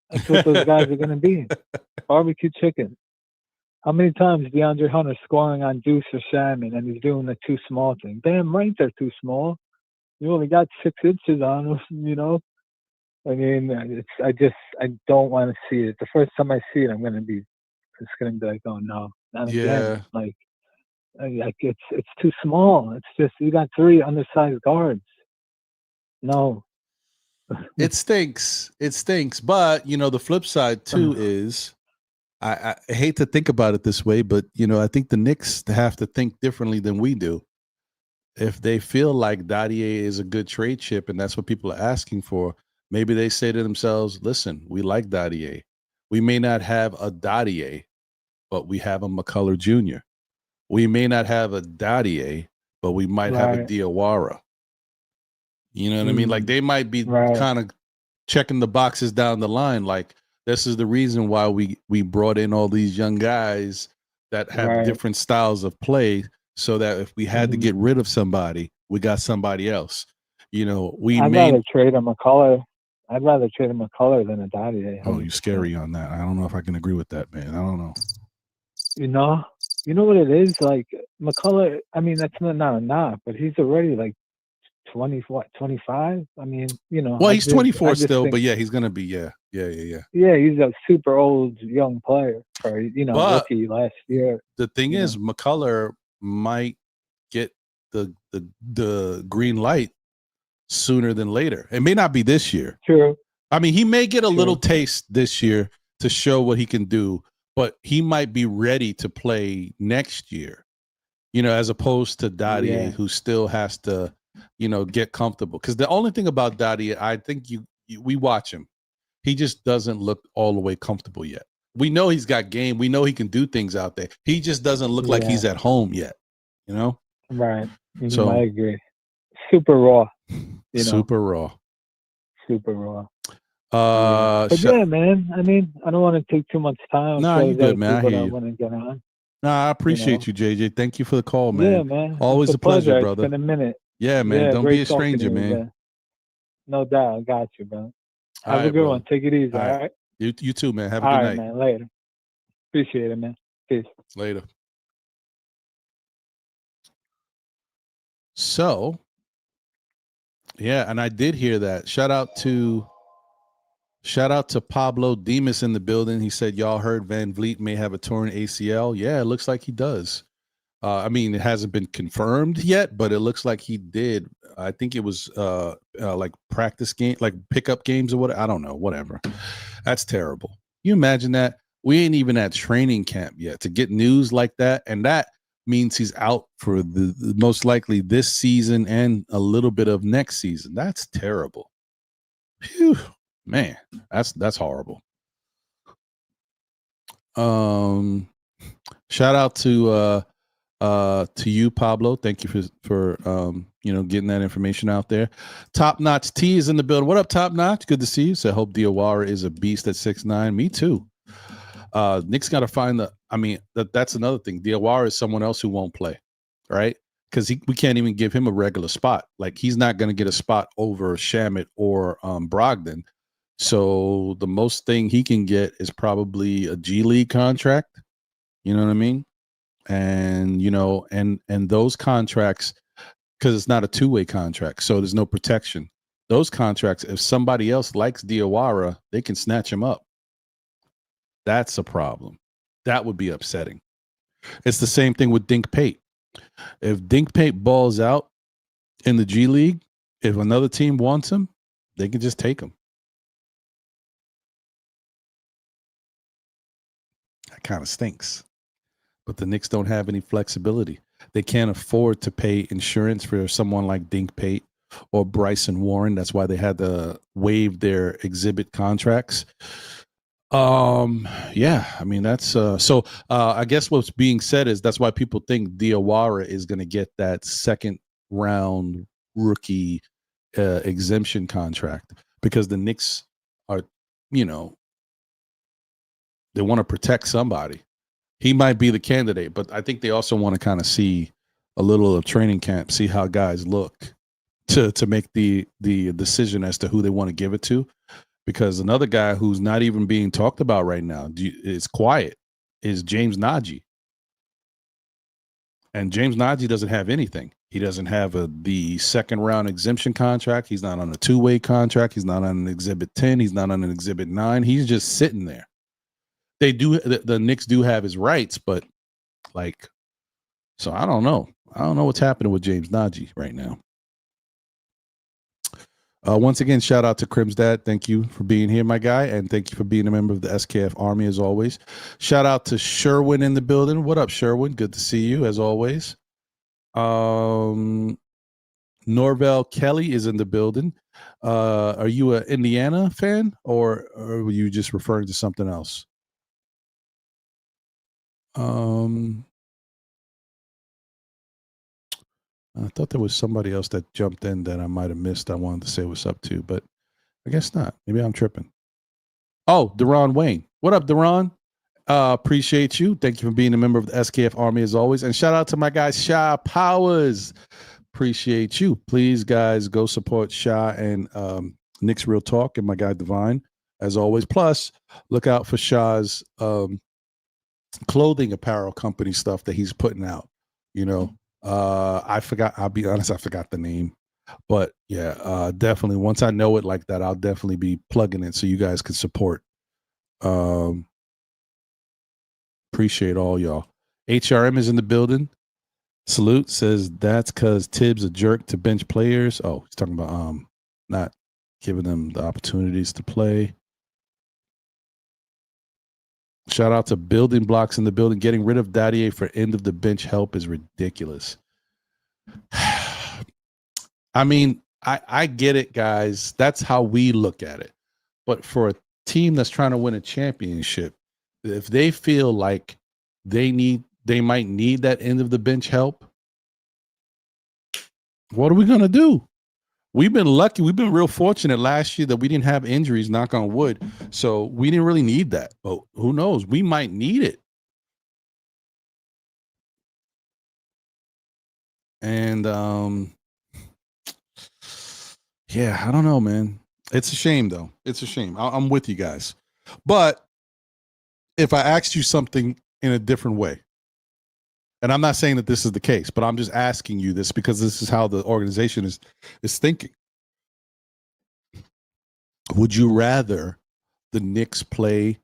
That's what those guys are going to be. Barbecue chicken. How many times DeAndre Hunter scoring on Deuce or Shamit and he's doing the too small thing? Damn right they're too small. You only got 6 inches on them, I mean, I don't want to see it. The first time I see it, it's going to be like, oh no, not again. Like it's too small. It's just you got 3 undersized guards. No. It stinks. But, the flip side, too, is I hate to think about it this way, but, I think the Knicks have to think differently than we do. If they feel like Dadiet is a good trade chip and that's what people are asking for, maybe they say to themselves, listen, we like Dadiet. We may not have a Dadiet, but we have a McCullough Jr. We may not have a Dadiet, but we might have a Diawara. You know what I mean? Like they might be kind of checking the boxes down the line. Like this is the reason why we brought in all these young guys that have different styles of play so that if we had to get rid of somebody, we got somebody else. I'd rather trade a McCullough. I'd rather trade a McCullough than a Dadiet. Oh, you scary on that. I don't know if I can agree with that, man. I don't know. You know what it is? Like McCullough, I mean, that's not a knock, but he's already like 25? I mean, Well, he's 24 still, but yeah, he's gonna be yeah. Yeah, he's a super old young player for rookie last year. The thing is, McCullough might get the green light sooner than later. It may not be this year. True. I mean, he may get a little taste this year to show what he can do, but he might be ready to play next year. As opposed to Dadiet, who still has to, get comfortable. Because the only thing about Dadiet, I think we watch him. He just doesn't look all the way comfortable yet. We know he's got game. We know he can do things out there. He just doesn't look like he's at home yet. Right. So I agree. Super raw. Super raw. But yeah, man. I mean, I don't want to take too much time. No, you good, man. I hear you. Want to get on. Nah, I appreciate you, JJ. Thank you for the call, man. Yeah, man. Always a pleasure, brother. It's been a minute. Yeah, man. Yeah, don't be a stranger, man. No doubt. I got you, man. Have a good one. Take it easy. All right. You too, man. Have a good night. Man. Later. Appreciate it, man. Peace. Later. So, yeah, and I did hear that. Shout out to Pablo Demas in the building. He said, y'all heard Van Vliet may have a torn ACL. Yeah, it looks like he does. I mean, it hasn't been confirmed yet, but it looks like he did. I think it was like practice game, like pickup games or what. I don't know, whatever. That's terrible. You imagine that? We ain't even at training camp yet to get news like that. And that means he's out for the most likely this season and a little bit of next season. That's terrible. Phew, man, that's horrible. Shout out to you, Pablo. Thank you for getting that information out there. Top Notch T is in the building. What up, Top Notch? Good to see you. So I hope Diawara is a beast at 6'9". Me too. Nick's got to find that's another thing. Diawara is someone else who won't play, right? Because we can't even give him a regular spot. Like, he's not going to get a spot over Shamit or Brogdon. So the most thing he can get is probably a G League contract. You know what I mean? And and those contracts, because it's not a two-way contract, so there's no protection. Those contracts, if somebody else likes Diawara, they can snatch him up. That's a problem. That would be upsetting. It's the same thing with Dink Pate. If Dink Pate balls out in the G League, if another team wants him, they can just take him. That kind of stinks. But the Knicks don't have any flexibility. They can't afford to pay insurance for someone like Dink Pate or Bryson Warren. That's why they had to waive their exhibit contracts. Yeah, I mean, that's so I guess what's being said is that's why people think Diawara is going to get that second round rookie exemption contract, because the Knicks are, they want to protect somebody. He might be the candidate, but I think they also want to kind of see a little of training camp, see how guys look to make the decision as to who they want to give it to. Because another guy who's not even being talked about right now, is quiet, is James Nagy. And James Nagy doesn't have anything. He doesn't have the second round exemption contract. He's not on a two-way contract. He's not on an Exhibit 10. He's not on an Exhibit 9. He's just sitting there. They do, the Knicks do have his rights, but so I don't know. I don't know what's happening with James Nagy right now. Once again, shout out to Crim's dad. Thank you for being here, my guy, and thank you for being a member of the SKF Army as always. Shout out to Sherwin in the building. What up, Sherwin? Good to see you as always. Norvell Kelly is in the building. Are you an Indiana fan, or were you just referring to something else? I thought there was somebody else that jumped in that I might have missed. I wanted to say what's up to, but I guess not. Maybe I'm tripping. Oh, Deron Wayne. What up, Deron? Appreciate you. Thank you for being a member of the SKF Army as always. And shout out to my guy, Sha Powers. Appreciate you. Please, guys, go support Sha and Nick's Real Talk and my guy Divine, as always. Plus, look out for Shah's clothing apparel company stuff that he's putting out. I forgot. I'll be honest, I forgot the name. But yeah, definitely. Once I know it like that, I'll definitely be plugging it so you guys can support. Appreciate all y'all. HRM is in the building. Salute says that's because Tibbs a jerk to bench players. Oh, he's talking about not giving them the opportunities to play. Shout out to Building Blocks in the building. Getting rid of Dadiet for end of the bench help is ridiculous. I mean, I get it, guys. That's how we look at it. But for a team that's trying to win a championship, if they feel like they might need that end of the bench help, what are we going to do? We've been lucky. We've been real fortunate last year that we didn't have injuries, knock on wood. So we didn't really need that. But who knows? We might need it. And yeah, I don't know, man. It's a shame, though. It's a shame. I'm with you guys. But if I asked you something in a different way, and I'm not saying that this is the case, but I'm just asking you this because this is how the organization is thinking. Would you rather the Knicks play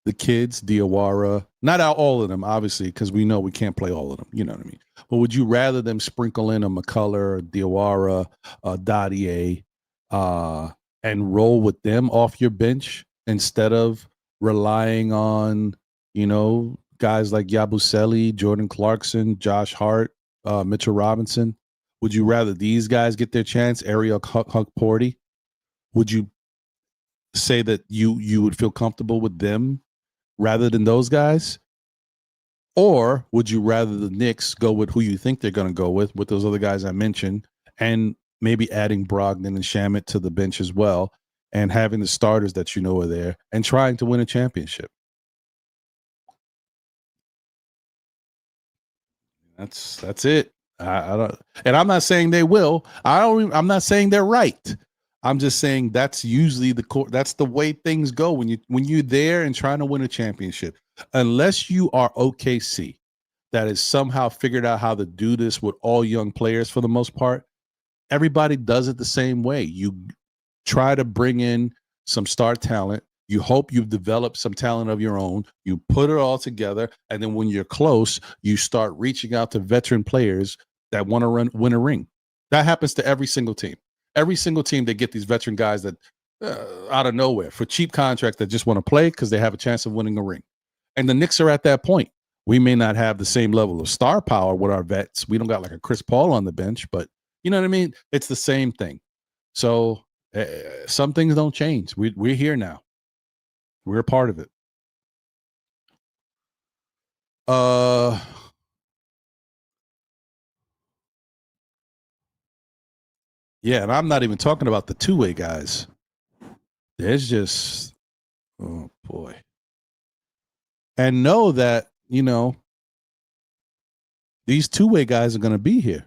the kids, Diawara, not out all of them, obviously, because we know we can't play all of them. You know what I mean? But would you rather them sprinkle in a McCullough, Diawara, Dadiet, and roll with them off your bench instead of relying on, guys like Yabusele, Jordan Clarkson, Josh Hart, Mitchell Robinson? Would you rather these guys get their chance, Ariel Huck-Porty? Would you say that you would feel comfortable with them rather than those guys? Or would you rather the Knicks go with who you think they're going to go with those other guys I mentioned, and maybe adding Brogdon and Shamet to the bench as well, and having the starters that are there and trying to win a championship? That's it. I don't, and I'm not saying they will. I'm not saying they're right. I'm just saying that's usually that's the way things go when you're there and trying to win a championship. Unless you are OKC, that has somehow figured out how to do this with all young players for the most part. Everybody does it the same way. You try to bring in some star talent. You hope you've developed some talent of your own. You put it all together, and then when you're close, you start reaching out to veteran players that want to win a ring. That happens to every single team. Every single team, they get these veteran guys that out of nowhere for cheap contracts that just want to play because they have a chance of winning a ring. And the Knicks are at that point. We may not have the same level of star power with our vets. We don't got like a Chris Paul on the bench, but you know what I mean? It's the same thing. So some things don't change. We're here now. We're a part of it. Yeah, and I'm not even talking about the two-way guys. There's just, oh boy. And know that, these two-way guys are going to be here.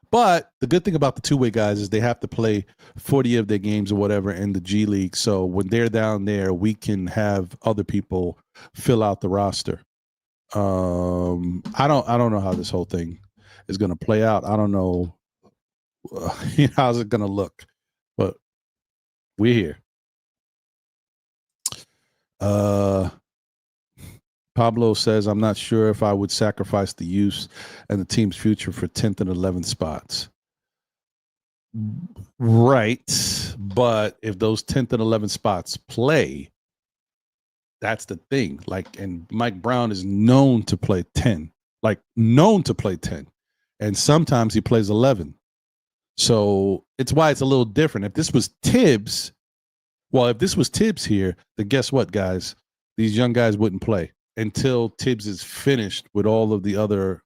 But the good thing about the two-way guys is they have to play 40 of their games or whatever in the G League. So when they're down there, we can have other people fill out the roster. I don't know how this whole thing is going to play out. I don't know how's it going to look, but we're here. Pablo says, I'm not sure if I would sacrifice the use and the team's future for 10th and 11th spots. Right. But if those 10th and 11th spots play, that's the thing. And Mike Brown is known to play 10, and sometimes he plays 11. So it's why it's a little different. If this was Tibbs here, then guess what, guys? These young guys wouldn't play until Tibbs is finished with all of the other,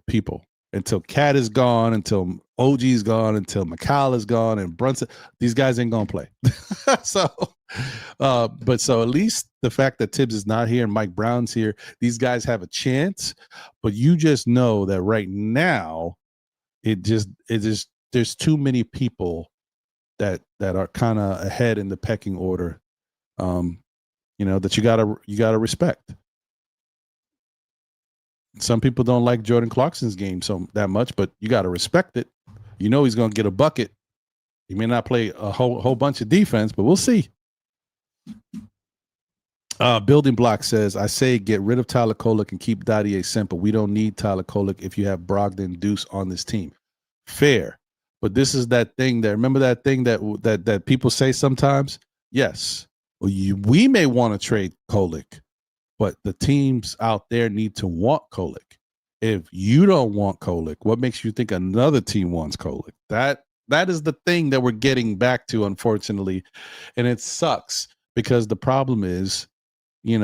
people. Until Cat is gone, until OG is gone, until McCall is gone, and Brunson, these guys ain't gonna play. So at least the fact that Tibbs is not here and Mike Brown's here, these guys have a chance. But you just know that right now, there's too many people that are kind of ahead in the pecking order. That you gotta respect. Some people don't like Jordan Clarkson's game so that much, but you gotta respect it. He's gonna get a bucket. He may not play a whole bunch of defense, but we'll see. Building Block says, I say get rid of Tyler Kolek and keep Dadiet simple. We don't need Tyler Kolek if you have Brogdon, Deuce on this team. Fair. But this is that thing remember that thing that people say sometimes? Yes. Well, we may want to trade Kolek, but the teams out there need to want Kolek. If you don't want Kolek, what makes you think another team wants Kolek? That is the thing that we're getting back to, unfortunately. And it sucks because the problem is, you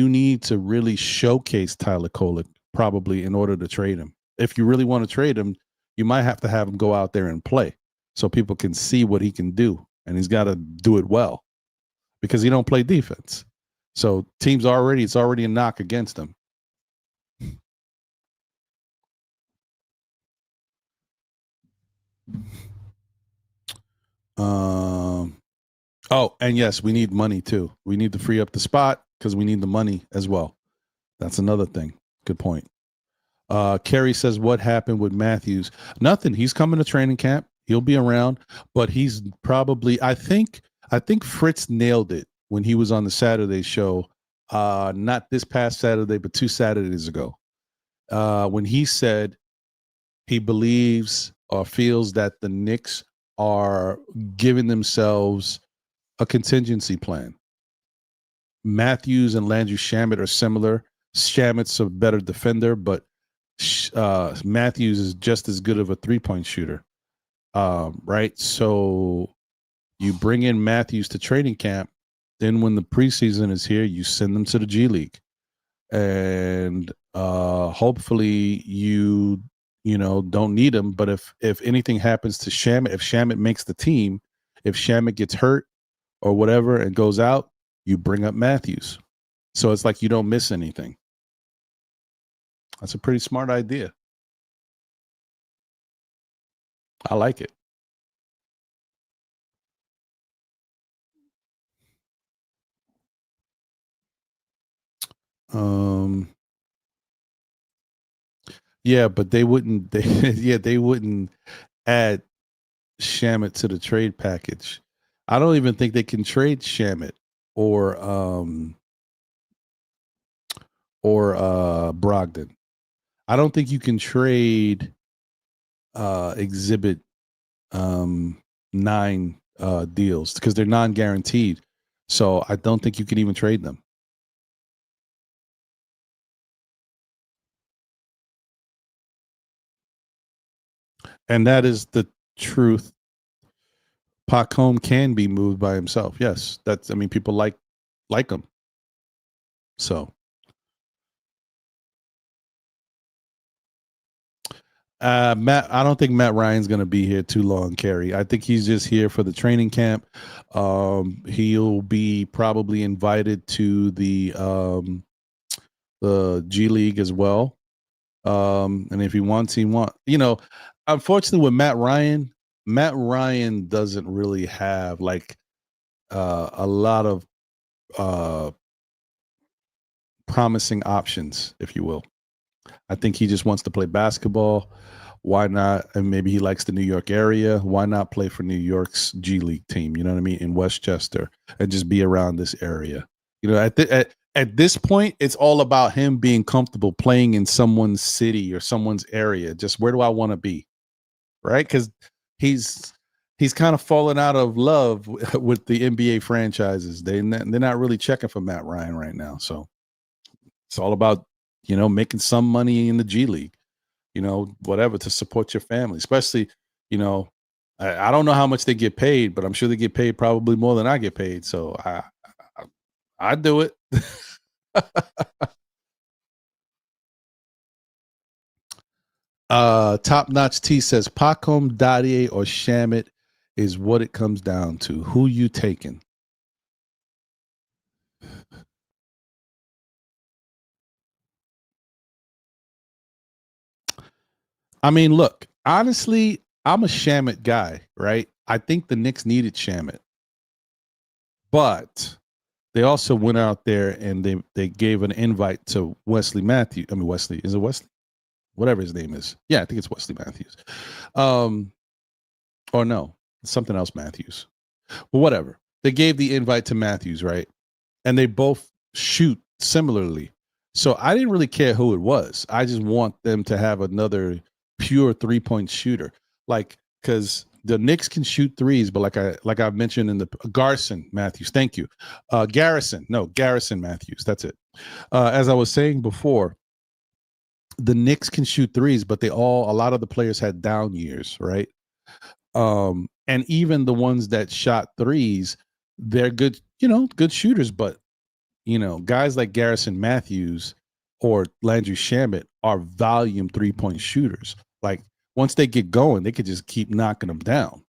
need to really showcase Tyler Kolek probably in order to trade him. If you really want to trade him, you might have to have him go out there and play so people can see what he can do. And he's got to do it well because he don't play defense. So it's already a knock against him. Oh, and yes, we need money too. We need to free up the spot because we need the money as well. That's another thing. Good point. Kerry says, what happened with Matthews? Nothing. He's coming to training camp. He'll be around, but he's probably, I think Fritz nailed it when he was on the Saturday show. Not this past Saturday, but 2 Saturdays ago. When he said he believes or feels that the Knicks are giving themselves a contingency plan. Matthews and Landry Shamet are similar. Shamet's a better defender, but Matthews is just as good of a three-point shooter. Right? So you bring in Matthews to training camp. Then when the preseason is here, you send them to the G League. And hopefully you don't need him. But if anything happens to Shamet, if Shamet makes the team, if Shamet gets hurt or whatever and goes out, you bring up Matthews. So it's like you don't miss anything. That's a pretty smart idea. I like it. Yeah, but they wouldn't. They wouldn't add Shamet to the trade package. I don't even think they can trade Shamet or Brogdon. I don't think you can trade Exhibit 9 deals because they're non-guaranteed. So I don't think you can even trade them. And that is the truth. Pacome can be moved by himself. Yes, people like him. So, Matt, I don't think Matt Ryan's going to be here too long, Kerry. I think he's just here for the training camp. He'll be probably invited to the G League as well. And if he wants, unfortunately with Matt Ryan doesn't really have a lot of promising options, if you will. I think he just wants to play basketball. Why not? And maybe he likes the New York area. Why not play for New York's G League team? You know what I mean? In Westchester, and just be around this area. At this point, it's all about him being comfortable playing in someone's city or someone's area. Just where do I want to be? Right? Because he's kind of fallen out of love with the NBA franchises. They're not really checking for Matt Ryan right now. So it's all about, making some money in the G League, whatever, to support your family. Especially, I don't know how much they get paid, but I'm sure they get paid probably more than I get paid. So I do it. Top Notch T says Pacome, Dadiet, or Shamet is what it comes down to. Who you taking? I mean, look, honestly, I'm a Shamit guy, right? I think the Knicks needed Shamit, but they also went out there and they gave an invite to Wesley Matthews. I mean, Wesley, is it Wesley? Whatever his name is. Yeah, I think it's Wesley Matthews. Or no, something else Matthews. But whatever. They gave the invite to Matthews, right? And they both shoot similarly. So I didn't really care who it was. I just want them to have another pure 3-point shooter. Like, because the Knicks can shoot threes, but like I mentioned in the Garrison Matthews, thank you. Garrison Matthews, that's it. As I was saying before, the Knicks can shoot threes, but a lot of the players had down years, right? And even the ones that shot threes, they're good, good shooters, but guys like Garrison Matthews or Landry Shamet are volume 3-point shooters. Like once they get going, they could just keep knocking them down.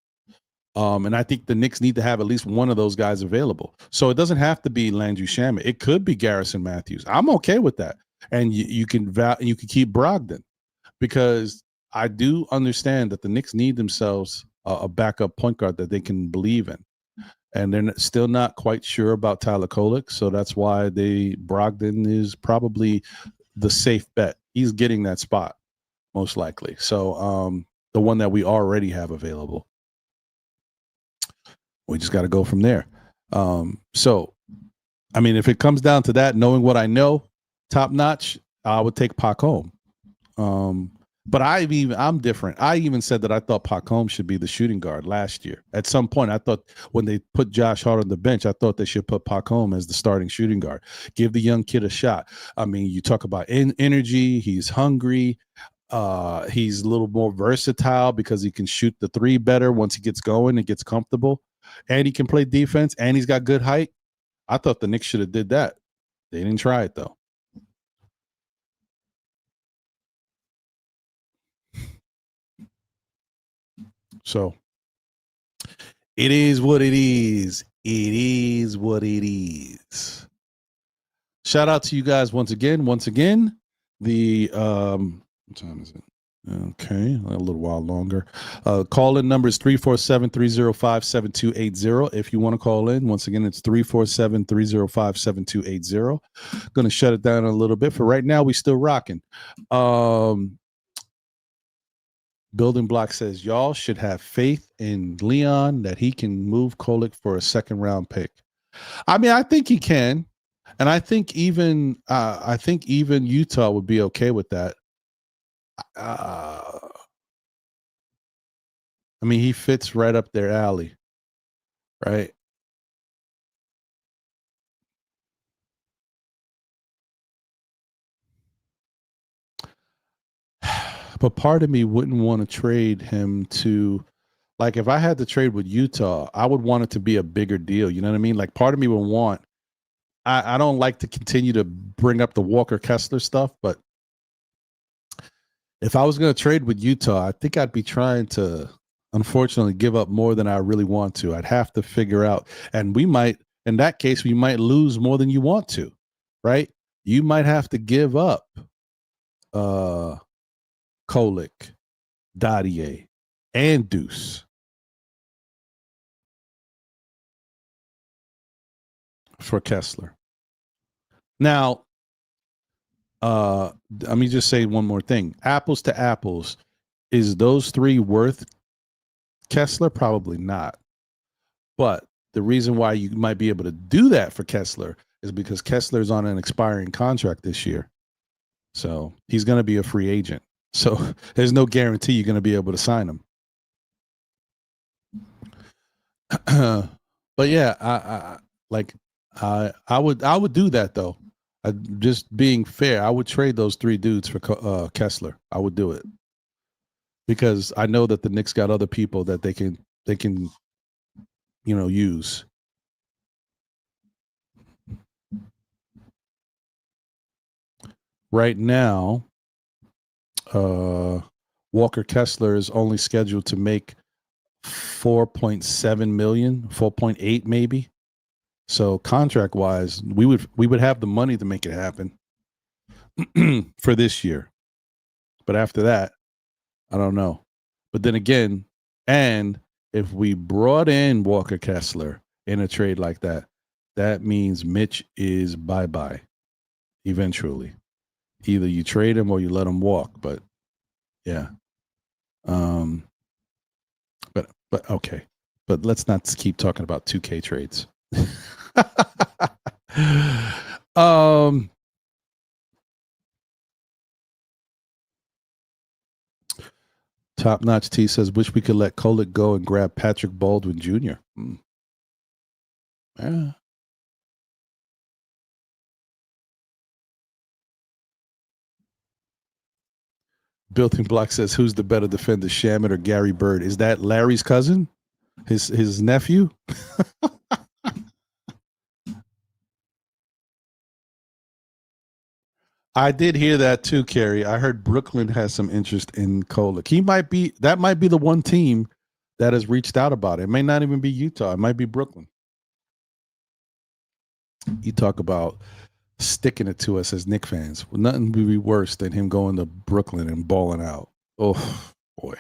And I think the Knicks need to have at least one of those guys available. So it doesn't have to be Landry Shamet. It could be Garrison Matthews. I'm okay with that. And you can keep Brogdon, because I do understand that the Knicks need themselves a backup point guard that they can believe in. And they're still not quite sure about Tyler Kolek, so that's why Brogdon is probably the safe bet. He's getting that spot, most likely. So the one that we already have available. We just got to go from there. So, I mean, if it comes down to that, knowing what I know, top notch, I would take Pac home. But I'm different. I even said that I thought Pac Holmes should be the shooting guard last year. At some point, I thought when they put Josh Hart on the bench, I thought they should put Pac Holmes as the starting shooting guard. Give the young kid a shot. I mean, you talk about energy. He's hungry. He's a little more versatile because he can shoot the three better once he gets going and gets comfortable. And he can play defense, and he's got good height. I thought the Knicks should have did that. They didn't try it, though. So it is what it is. It is what it is. Shout out to you guys once again. The what time is it? Okay, a little while longer. Call-in number is 347-305-7280. If you want to call in, once again, it's 347-305-7280. Going to shut it down a little bit. For right now, we still rocking. Building Block says, y'all should have faith in Leon that he can move Kolek for a second-round pick. I mean, I think he can. And I think even Utah would be okay with that. I mean, he fits right up their alley, right? But part of me wouldn't want to trade him to, like, if I had to trade with Utah, I would want it to be a bigger deal. You know what I mean? Like, part of me would want, I don't like to continue to bring up the Walker Kessler stuff, but if I was going to trade with Utah, I think I'd be trying to, unfortunately, give up more than I really want to. I'd have to figure out, and we might, in that case, we might lose more than you want to, right? You might have to give up Kolek, Dadiet, and Deuce for Kessler. Now, let me just say one more thing. Apples to apples, is those three worth Kessler? Probably not. But the reason why you might be able to do that for Kessler is because Kessler's on an expiring contract this year. So he's going to be a free agent. So there's no guarantee you're going to be able to sign him. But yeah, I would do that though. Just being fair, I would trade those three dudes for Kessler. I would do it because I know that the Knicks got other people that they can use. Right now, Walker Kessler is only scheduled to make 4.7 million, 4.8 maybe. So contract wise, we would have the money to make it happen for this year. But after that, I don't know. But then again, and if we brought in Walker Kessler in a trade like that, that means Mitch is bye-bye eventually. Either you trade him or you let him walk. But yeah. But okay. But let's not keep talking about 2K trades. Top Notch T says, wish we could let Kolek go and grab Patrick Baldwin Jr. Yeah. Built-in Block says, who's the better defender, Shamet or Gary Bird? Is that Larry's cousin? His nephew? I did hear that too, Kerry. I heard Brooklyn has some interest in Kolek. That might be the one team that has reached out about it. It may not even be Utah. It might be Brooklyn. You talk about sticking it to us as Knicks fans. Well, nothing would be worse than him going to Brooklyn and balling out. Oh, boy.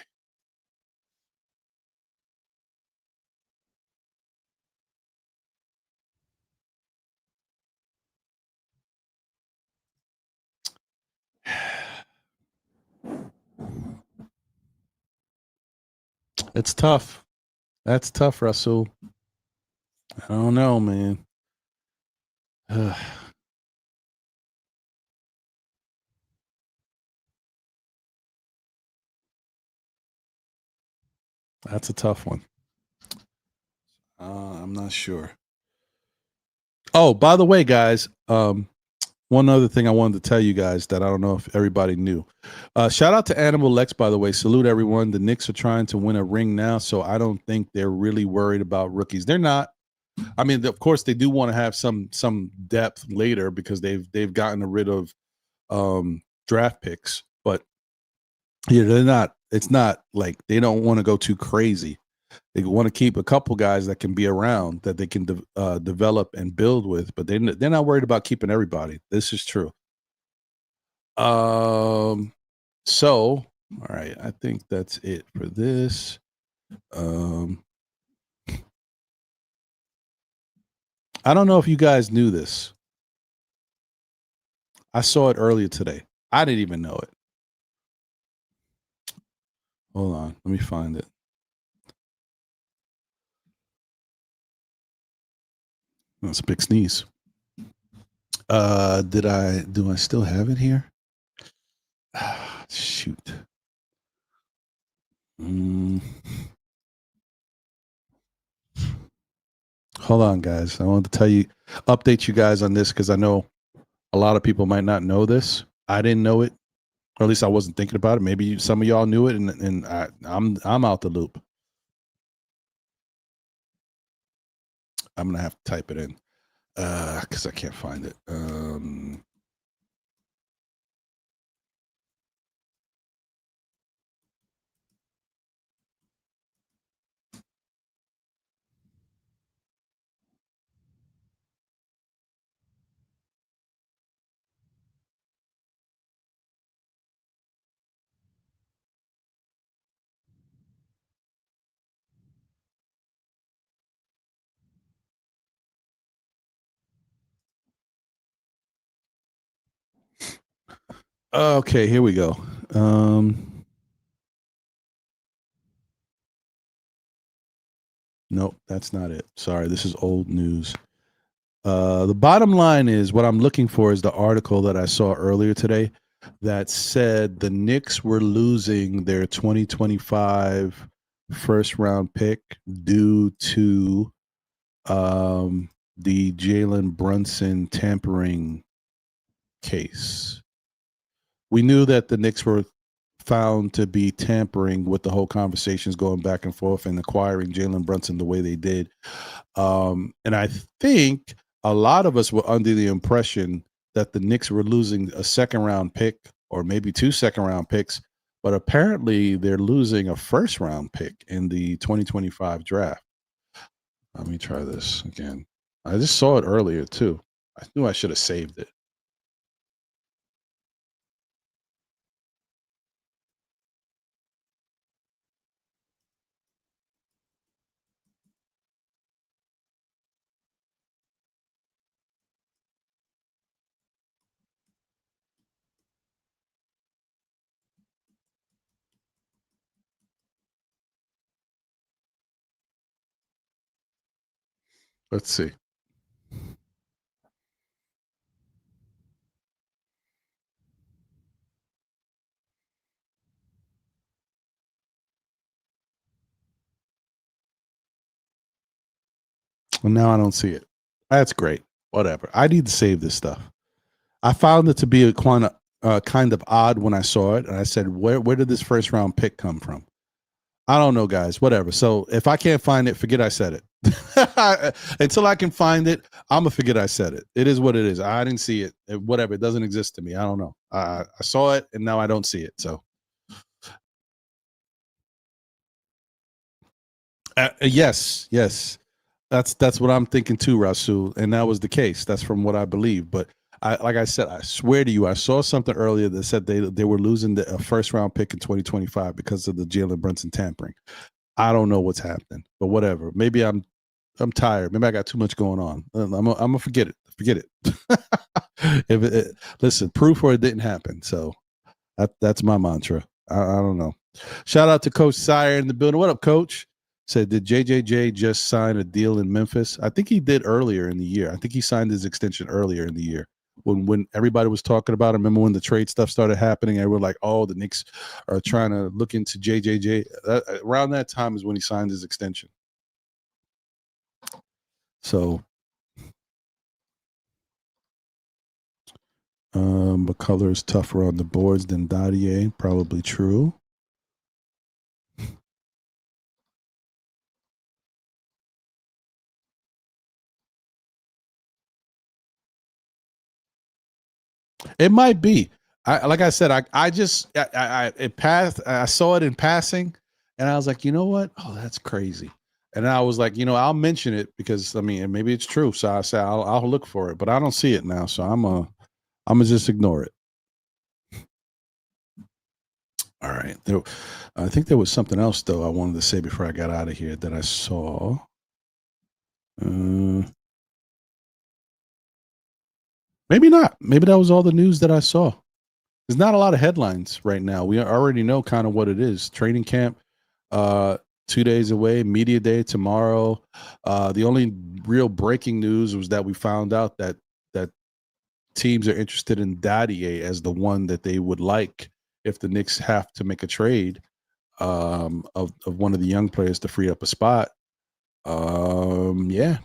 It's tough. That's tough, Russell. I don't know, man. That's a tough one. I'm not sure. Oh, by the way, guys, one other thing I wanted to tell you guys that I don't know if everybody knew. Shout out to Animal Lex, by the way. Salute everyone. The Knicks are trying to win a ring now, so I don't think they're really worried about rookies. They're not. I mean, of course, they do want to have some depth later because they've gotten rid of draft picks, but yeah, they're not. It's not like they don't want to go too crazy. They want to keep a couple guys that can be around that they can develop and build with, but they're not worried about keeping everybody. This is true. So, all right, I think that's it for this. I don't know if you guys knew this. I saw it earlier today. I didn't even know it. Hold on, let me find it. That's a big sneeze. Do I still have it here? Shoot. Hold on, guys. I wanted to update you guys on this because I know a lot of people might not know this. I didn't know it, or at least I wasn't thinking about it. Maybe some of y'all knew it, and I'm out the loop. I'm gonna have to type it in because I can't find it. Okay, here we go. Nope, that's not it. Sorry, this is old news. The bottom line is what I'm looking for is the article that I saw earlier today that said the Knicks were losing their 2025 first round pick due to the Jalen Brunson tampering case. We knew that the Knicks were found to be tampering with the whole conversations going back and forth and acquiring Jalen Brunson the way they did. And I think a lot of us were under the impression that the Knicks were losing a second round pick or maybe 2 second round picks, but apparently they're losing a first round pick in the 2025 draft. Let me try this again. I just saw it earlier too. I knew I should have saved it. Let's see. Well, now I don't see it. That's great. Whatever. I need to save this stuff. I found it to be a kind of odd when I saw it, and I said, "Where did this first round pick come from?" I don't know, guys. Whatever. So if I can't find it, forget I said it. Until I can find it, I'm gonna forget I said it. It is what it is. I didn't see it. Whatever. It doesn't exist to me. I don't know. I saw it, and now I don't see it. So yes. That's what I'm thinking too, Rasul. And that was the case. That's from what I believe. But like I said, I swear to you, I saw something earlier that said they were losing a first round pick in 2025 because of the Jalen Brunson tampering. I don't know what's happening, but whatever. Maybe I'm tired. Maybe I got too much going on. I'm gonna forget it. Forget it. Listen, proof or it didn't happen. So that's my mantra. I don't know. Shout out to Coach Sire in the building. What up, Coach? Said, did JJJ just sign a deal in Memphis? I think he did earlier in the year. I think he signed his extension earlier in the year when everybody was talking about it. Remember when the trade stuff started happening and we're like, oh, the Knicks are trying to look into JJJ. Around that time is when he signed his extension. So McCullough is tougher on the boards than Dadiet. Probably true. It might be. Like I said, it passed. I saw it in passing, and I was like, you know what? Oh, that's crazy. And I was like, I'll mention it because maybe it's true. So I said I'll look for it, but I don't see it now. So I'm gonna just ignore it. All right. I think there was something else though I wanted to say before I got out of here that I saw. Maybe not. Maybe that was all the news that I saw. There's not a lot of headlines right now. We already know kind of what it is. Training camp, 2 days away, media day tomorrow. The only real breaking news was that we found out that teams are interested in Dadiet as the one that they would like if the Knicks have to make a trade of one of the young players to free up a spot. Yeah,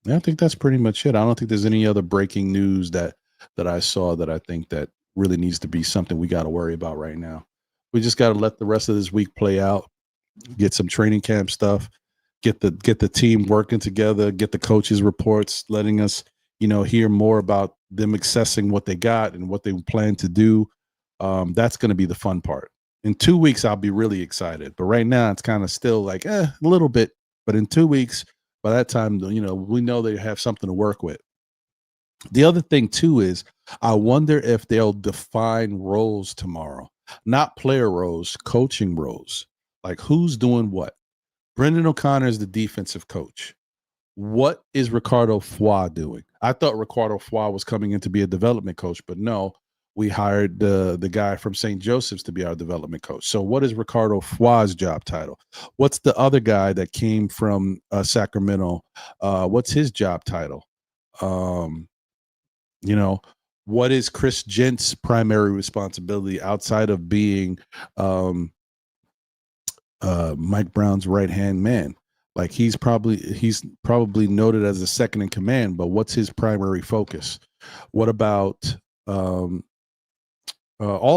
I think that's pretty much it. I don't think there's any other breaking news that I saw that I think that really needs to be something we got to worry about right now. We just got to let the rest of this week play out, get some training camp stuff, get the team working together, get the coaches' reports, letting us, hear more about them accessing what they got and what they plan to do. That's going to be the fun part. In 2 weeks, I'll be really excited. But right now, it's kind of still like a little bit. But in 2 weeks, by that time, we know they have something to work with. The other thing, too, is I wonder if they'll define roles tomorrow, not player roles, coaching roles, like who's doing what. Brendan O'Connor is the defensive coach. What is Ricardo Foy doing? I thought Ricardo Foy was coming in to be a development coach, but no, we hired the guy from St. Joseph's to be our development coach. So what is Ricardo Foy's job title? What's the other guy that came from Sacramento? What's his job title? What is Chris Gent's primary responsibility outside of being Mike Brown's right-hand man? Like he's probably noted as a second in command, but what's his primary focus? What about all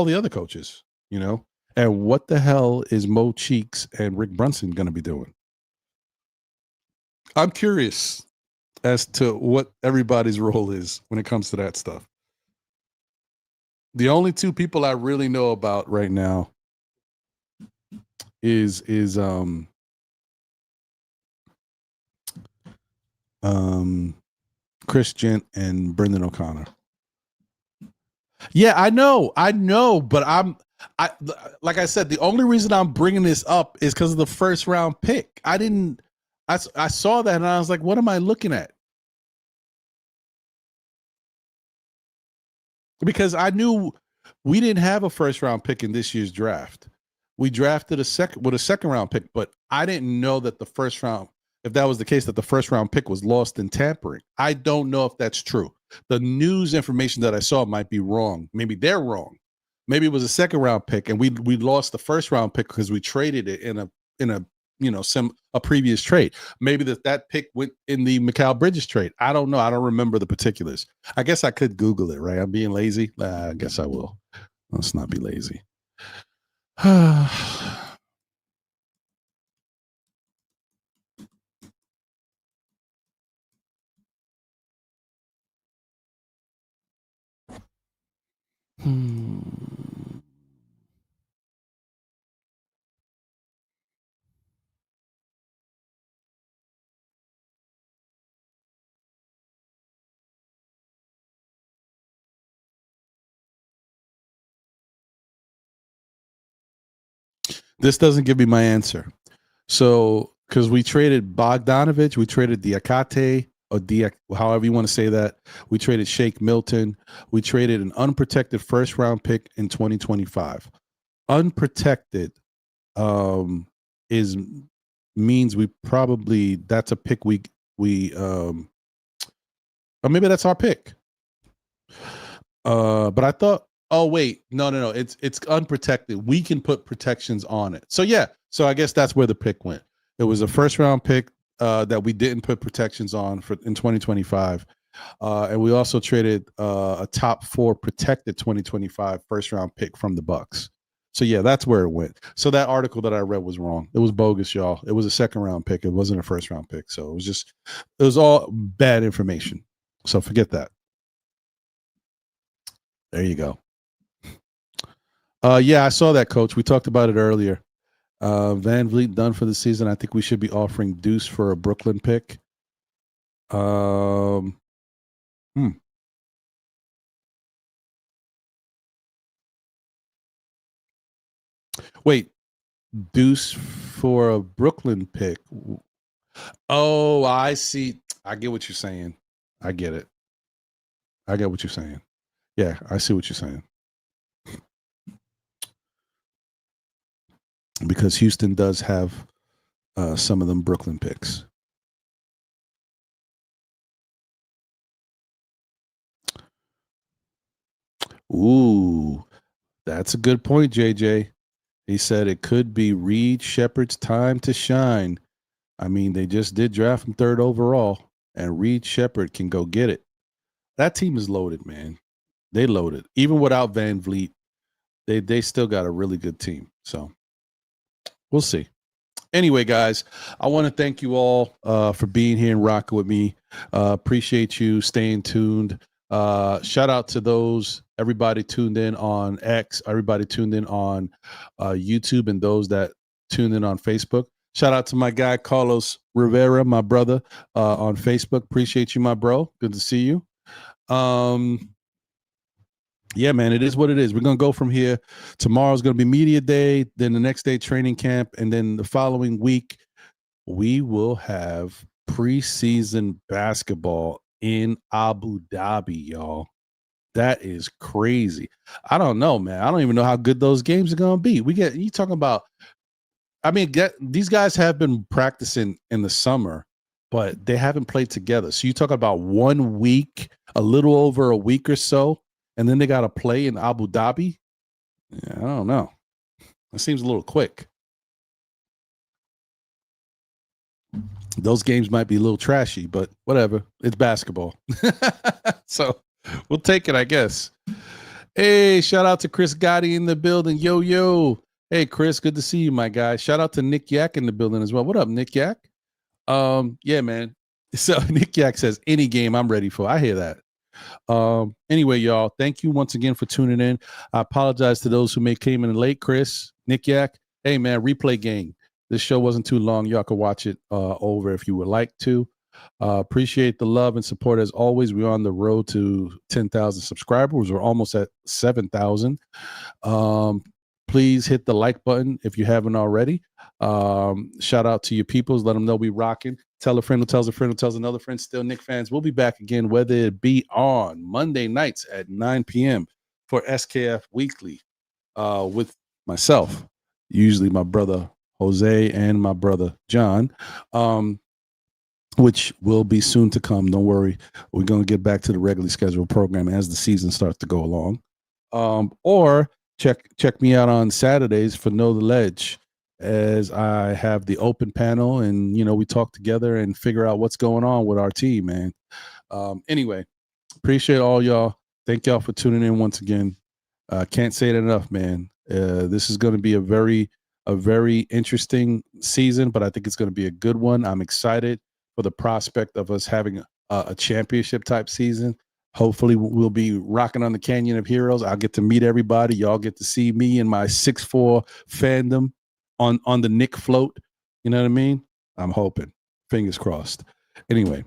the other coaches, and what the hell is Mo Cheeks and Rick Brunson going to be doing? I'm curious as to what everybody's role is when it comes to that stuff. The only two people I really know about right now is Chris Gent and Brendan O'Connor. Yeah, I know, but I like I said, the only reason I'm bringing this up is because of the first round pick. I saw that and I was like, what am I looking at? Because I knew we didn't have a first round pick in this year's draft. We drafted a second round pick, but I didn't know that the first round if that was the case, that the first round pick was lost in tampering. I don't know if that's true. The news information that I saw might be wrong. Maybe they're wrong. Maybe it was a second round pick, and we lost the first round pick because we traded it in a a previous trade. Maybe that pick went in the Mikal Bridges trade. I don't know. I don't remember the particulars. I guess I could Google it, right? I'm being lazy. I guess I will. Let's not be lazy. This doesn't give me my answer. So, because we traded Bogdanovich, we traded Diakate, or however you want to say that. We traded Shake Milton. We traded an unprotected first round pick in 2025. Unprotected means we probably, that's a pick we or maybe that's our pick. But I thought, oh wait, no, it's unprotected. We can put protections on it. So yeah, so I guess that's where the pick went. It was a first round pick that we didn't put protections on in 2025. And we also traded a top 4 protected 2025 first round pick from the Bucks. So yeah, that's where it went. So that article that I read was wrong. It was bogus, y'all. It was a second round pick. It wasn't a first round pick. So it was all bad information. So forget that. There you go. Yeah, I saw that, Coach. We talked about it earlier. Van Vliet done for the season. I think we should be offering Deuce for a Brooklyn pick. Wait, Deuce for a Brooklyn pick. Oh, I see. I get what you're saying. I get it. I get what you're saying. Yeah, I see what you're saying. Because Houston does have some of them Brooklyn picks. Ooh, that's a good point, JJ. He said it could be Reed Shepherd's time to shine. I mean, they just did draft him 3rd overall, and Reed Shepherd can go get it. That team is loaded, man. They loaded. Even without Van Vliet, they still got a really good team. So we'll see. Anyway, guys, I want to thank you all for being here and rocking with me. Appreciate you staying tuned. Shout out to everybody tuned in on X, everybody tuned in on YouTube, and those that tuned in on Facebook. Shout out to my guy, Carlos Rivera, my brother, on Facebook. Appreciate you, my bro. Good to see you. Yeah, man, it is what it is. We're going to go from here. Tomorrow's going to be media day, then the next day training camp, and then the following week we will have preseason basketball in Abu Dhabi, y'all. That is crazy. I don't know, man. I don't even know how good those games are going to be. You talking about, I mean, these guys have been practicing in the summer, but they haven't played together. So you talk about 1 week, a little over a week or so, and then they got to play in Abu Dhabi. Yeah, I don't know. That seems a little quick. Those games might be a little trashy, but whatever. It's basketball. So we'll take it, I guess. Hey, shout out to Chris Gotti in the building. Yo. Hey, Chris, good to see you, my guy. Shout out to Nick Yak in the building as well. What up, Nick Yak? Yeah, man. So Nick Yak says, any game I'm ready for. I hear that. Anyway, y'all, thank you once again for tuning in. I apologize to those who came in late. Chris, Nick Yak, hey man, replay gang. This show wasn't too long. Y'all can watch it over if you would like to. Appreciate the love and support as always. We're on the road to 10,000 subscribers. We're almost at 7,000. Please hit the like button if you haven't already. Shout out to your peoples. Let them know we rocking. Tell a friend who tells a friend who tells another friend. Still Knick fans. We'll be back again, whether it be on Monday nights at 9 p.m. for SKF Weekly with myself, usually my brother Jose and my brother John. which will be soon to come. Don't worry. We're going to get back to the regularly scheduled program as the season starts to go along. Or check me out on Saturdays for Know the Ledge, as I have the open panel and, we talk together and figure out what's going on with our team, man. Anyway, appreciate all y'all. Thank y'all for tuning in once again. Can't say it enough, man. This is going to be a very interesting season, but I think it's going to be a good one. I'm excited for the prospect of us having a championship type season. Hopefully we'll be rocking on the Canyon of Heroes. I'll get to meet everybody. Y'all get to see me and my 6'4" fandom on the Nick float. You know what I mean? I'm hoping. Fingers crossed. Anyway,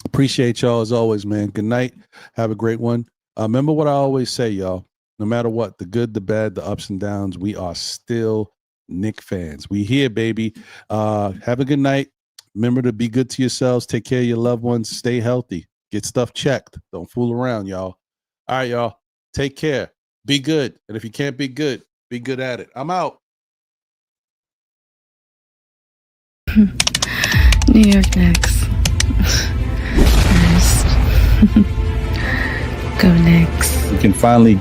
appreciate y'all as always, man. Good night. Have a great one. Remember what I always say, y'all. No matter what, the good, the bad, the ups and downs, we are still Nick fans. We here, baby. Have a good night. Remember to be good to yourselves. Take care of your loved ones. Stay healthy. Get stuff checked. Don't fool around, y'all. All right, y'all. Take care. Be good. And if you can't be good at it. I'm out. New York Knicks. First. Go Knicks. We can finally,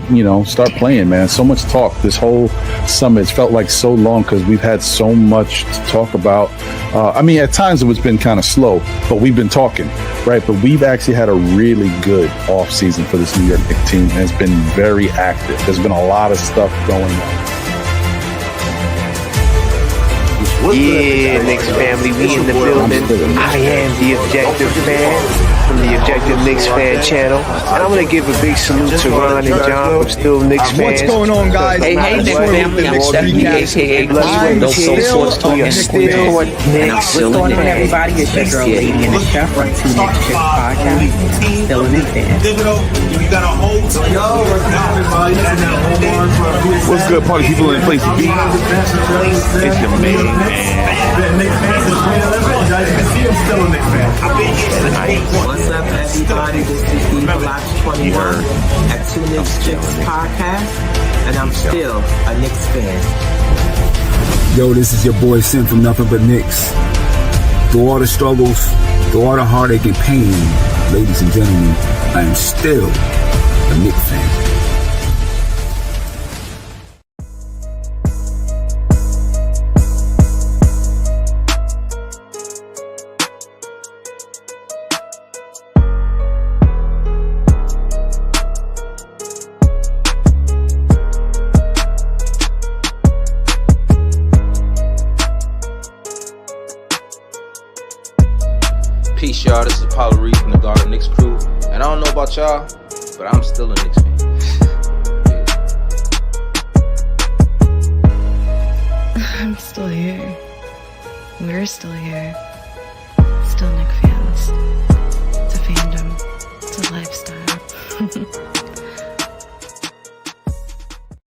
start playing, man. So much talk this whole summer. It's felt like so long because we've had so much to talk about. At times it's been kind of slow, but we've been talking, right? But we've actually had a really good off season for this New York Knicks team, and it's been very active. There's been a lot of stuff going on. Yeah, Knicks family, we in the building. I am the Objective Fan from the Objective Knicks Fan channel. And I'm going to give a big salute to Ron and John from Still Knicks Fans. What's going on, guys? Hey, Knicks family, I'm Stephanie, a.k.a. Blood Sweat Still. We are still Knicks. What's going on, everybody? It's your girl, Lady and the Chef, from Two Knicks Chicks Podcast. Still a Knicks fan. What's good, party people in the place to be? It's your main man. What's up, everybody? This is Steve Block 21 at Two Knicks Chicks Podcast, and I'm still a Knicks fan. Yo, this is your boy Sim from Nothing But Knicks. Through all the struggles, through all the heartache and pain, ladies and gentlemen, I am still a Knicks fan. Peace, y'all. This is Apollo Reed from the Garden Knicks crew. And I don't know about y'all, but I'm still a Knicks fan. I'm still here. We're still here.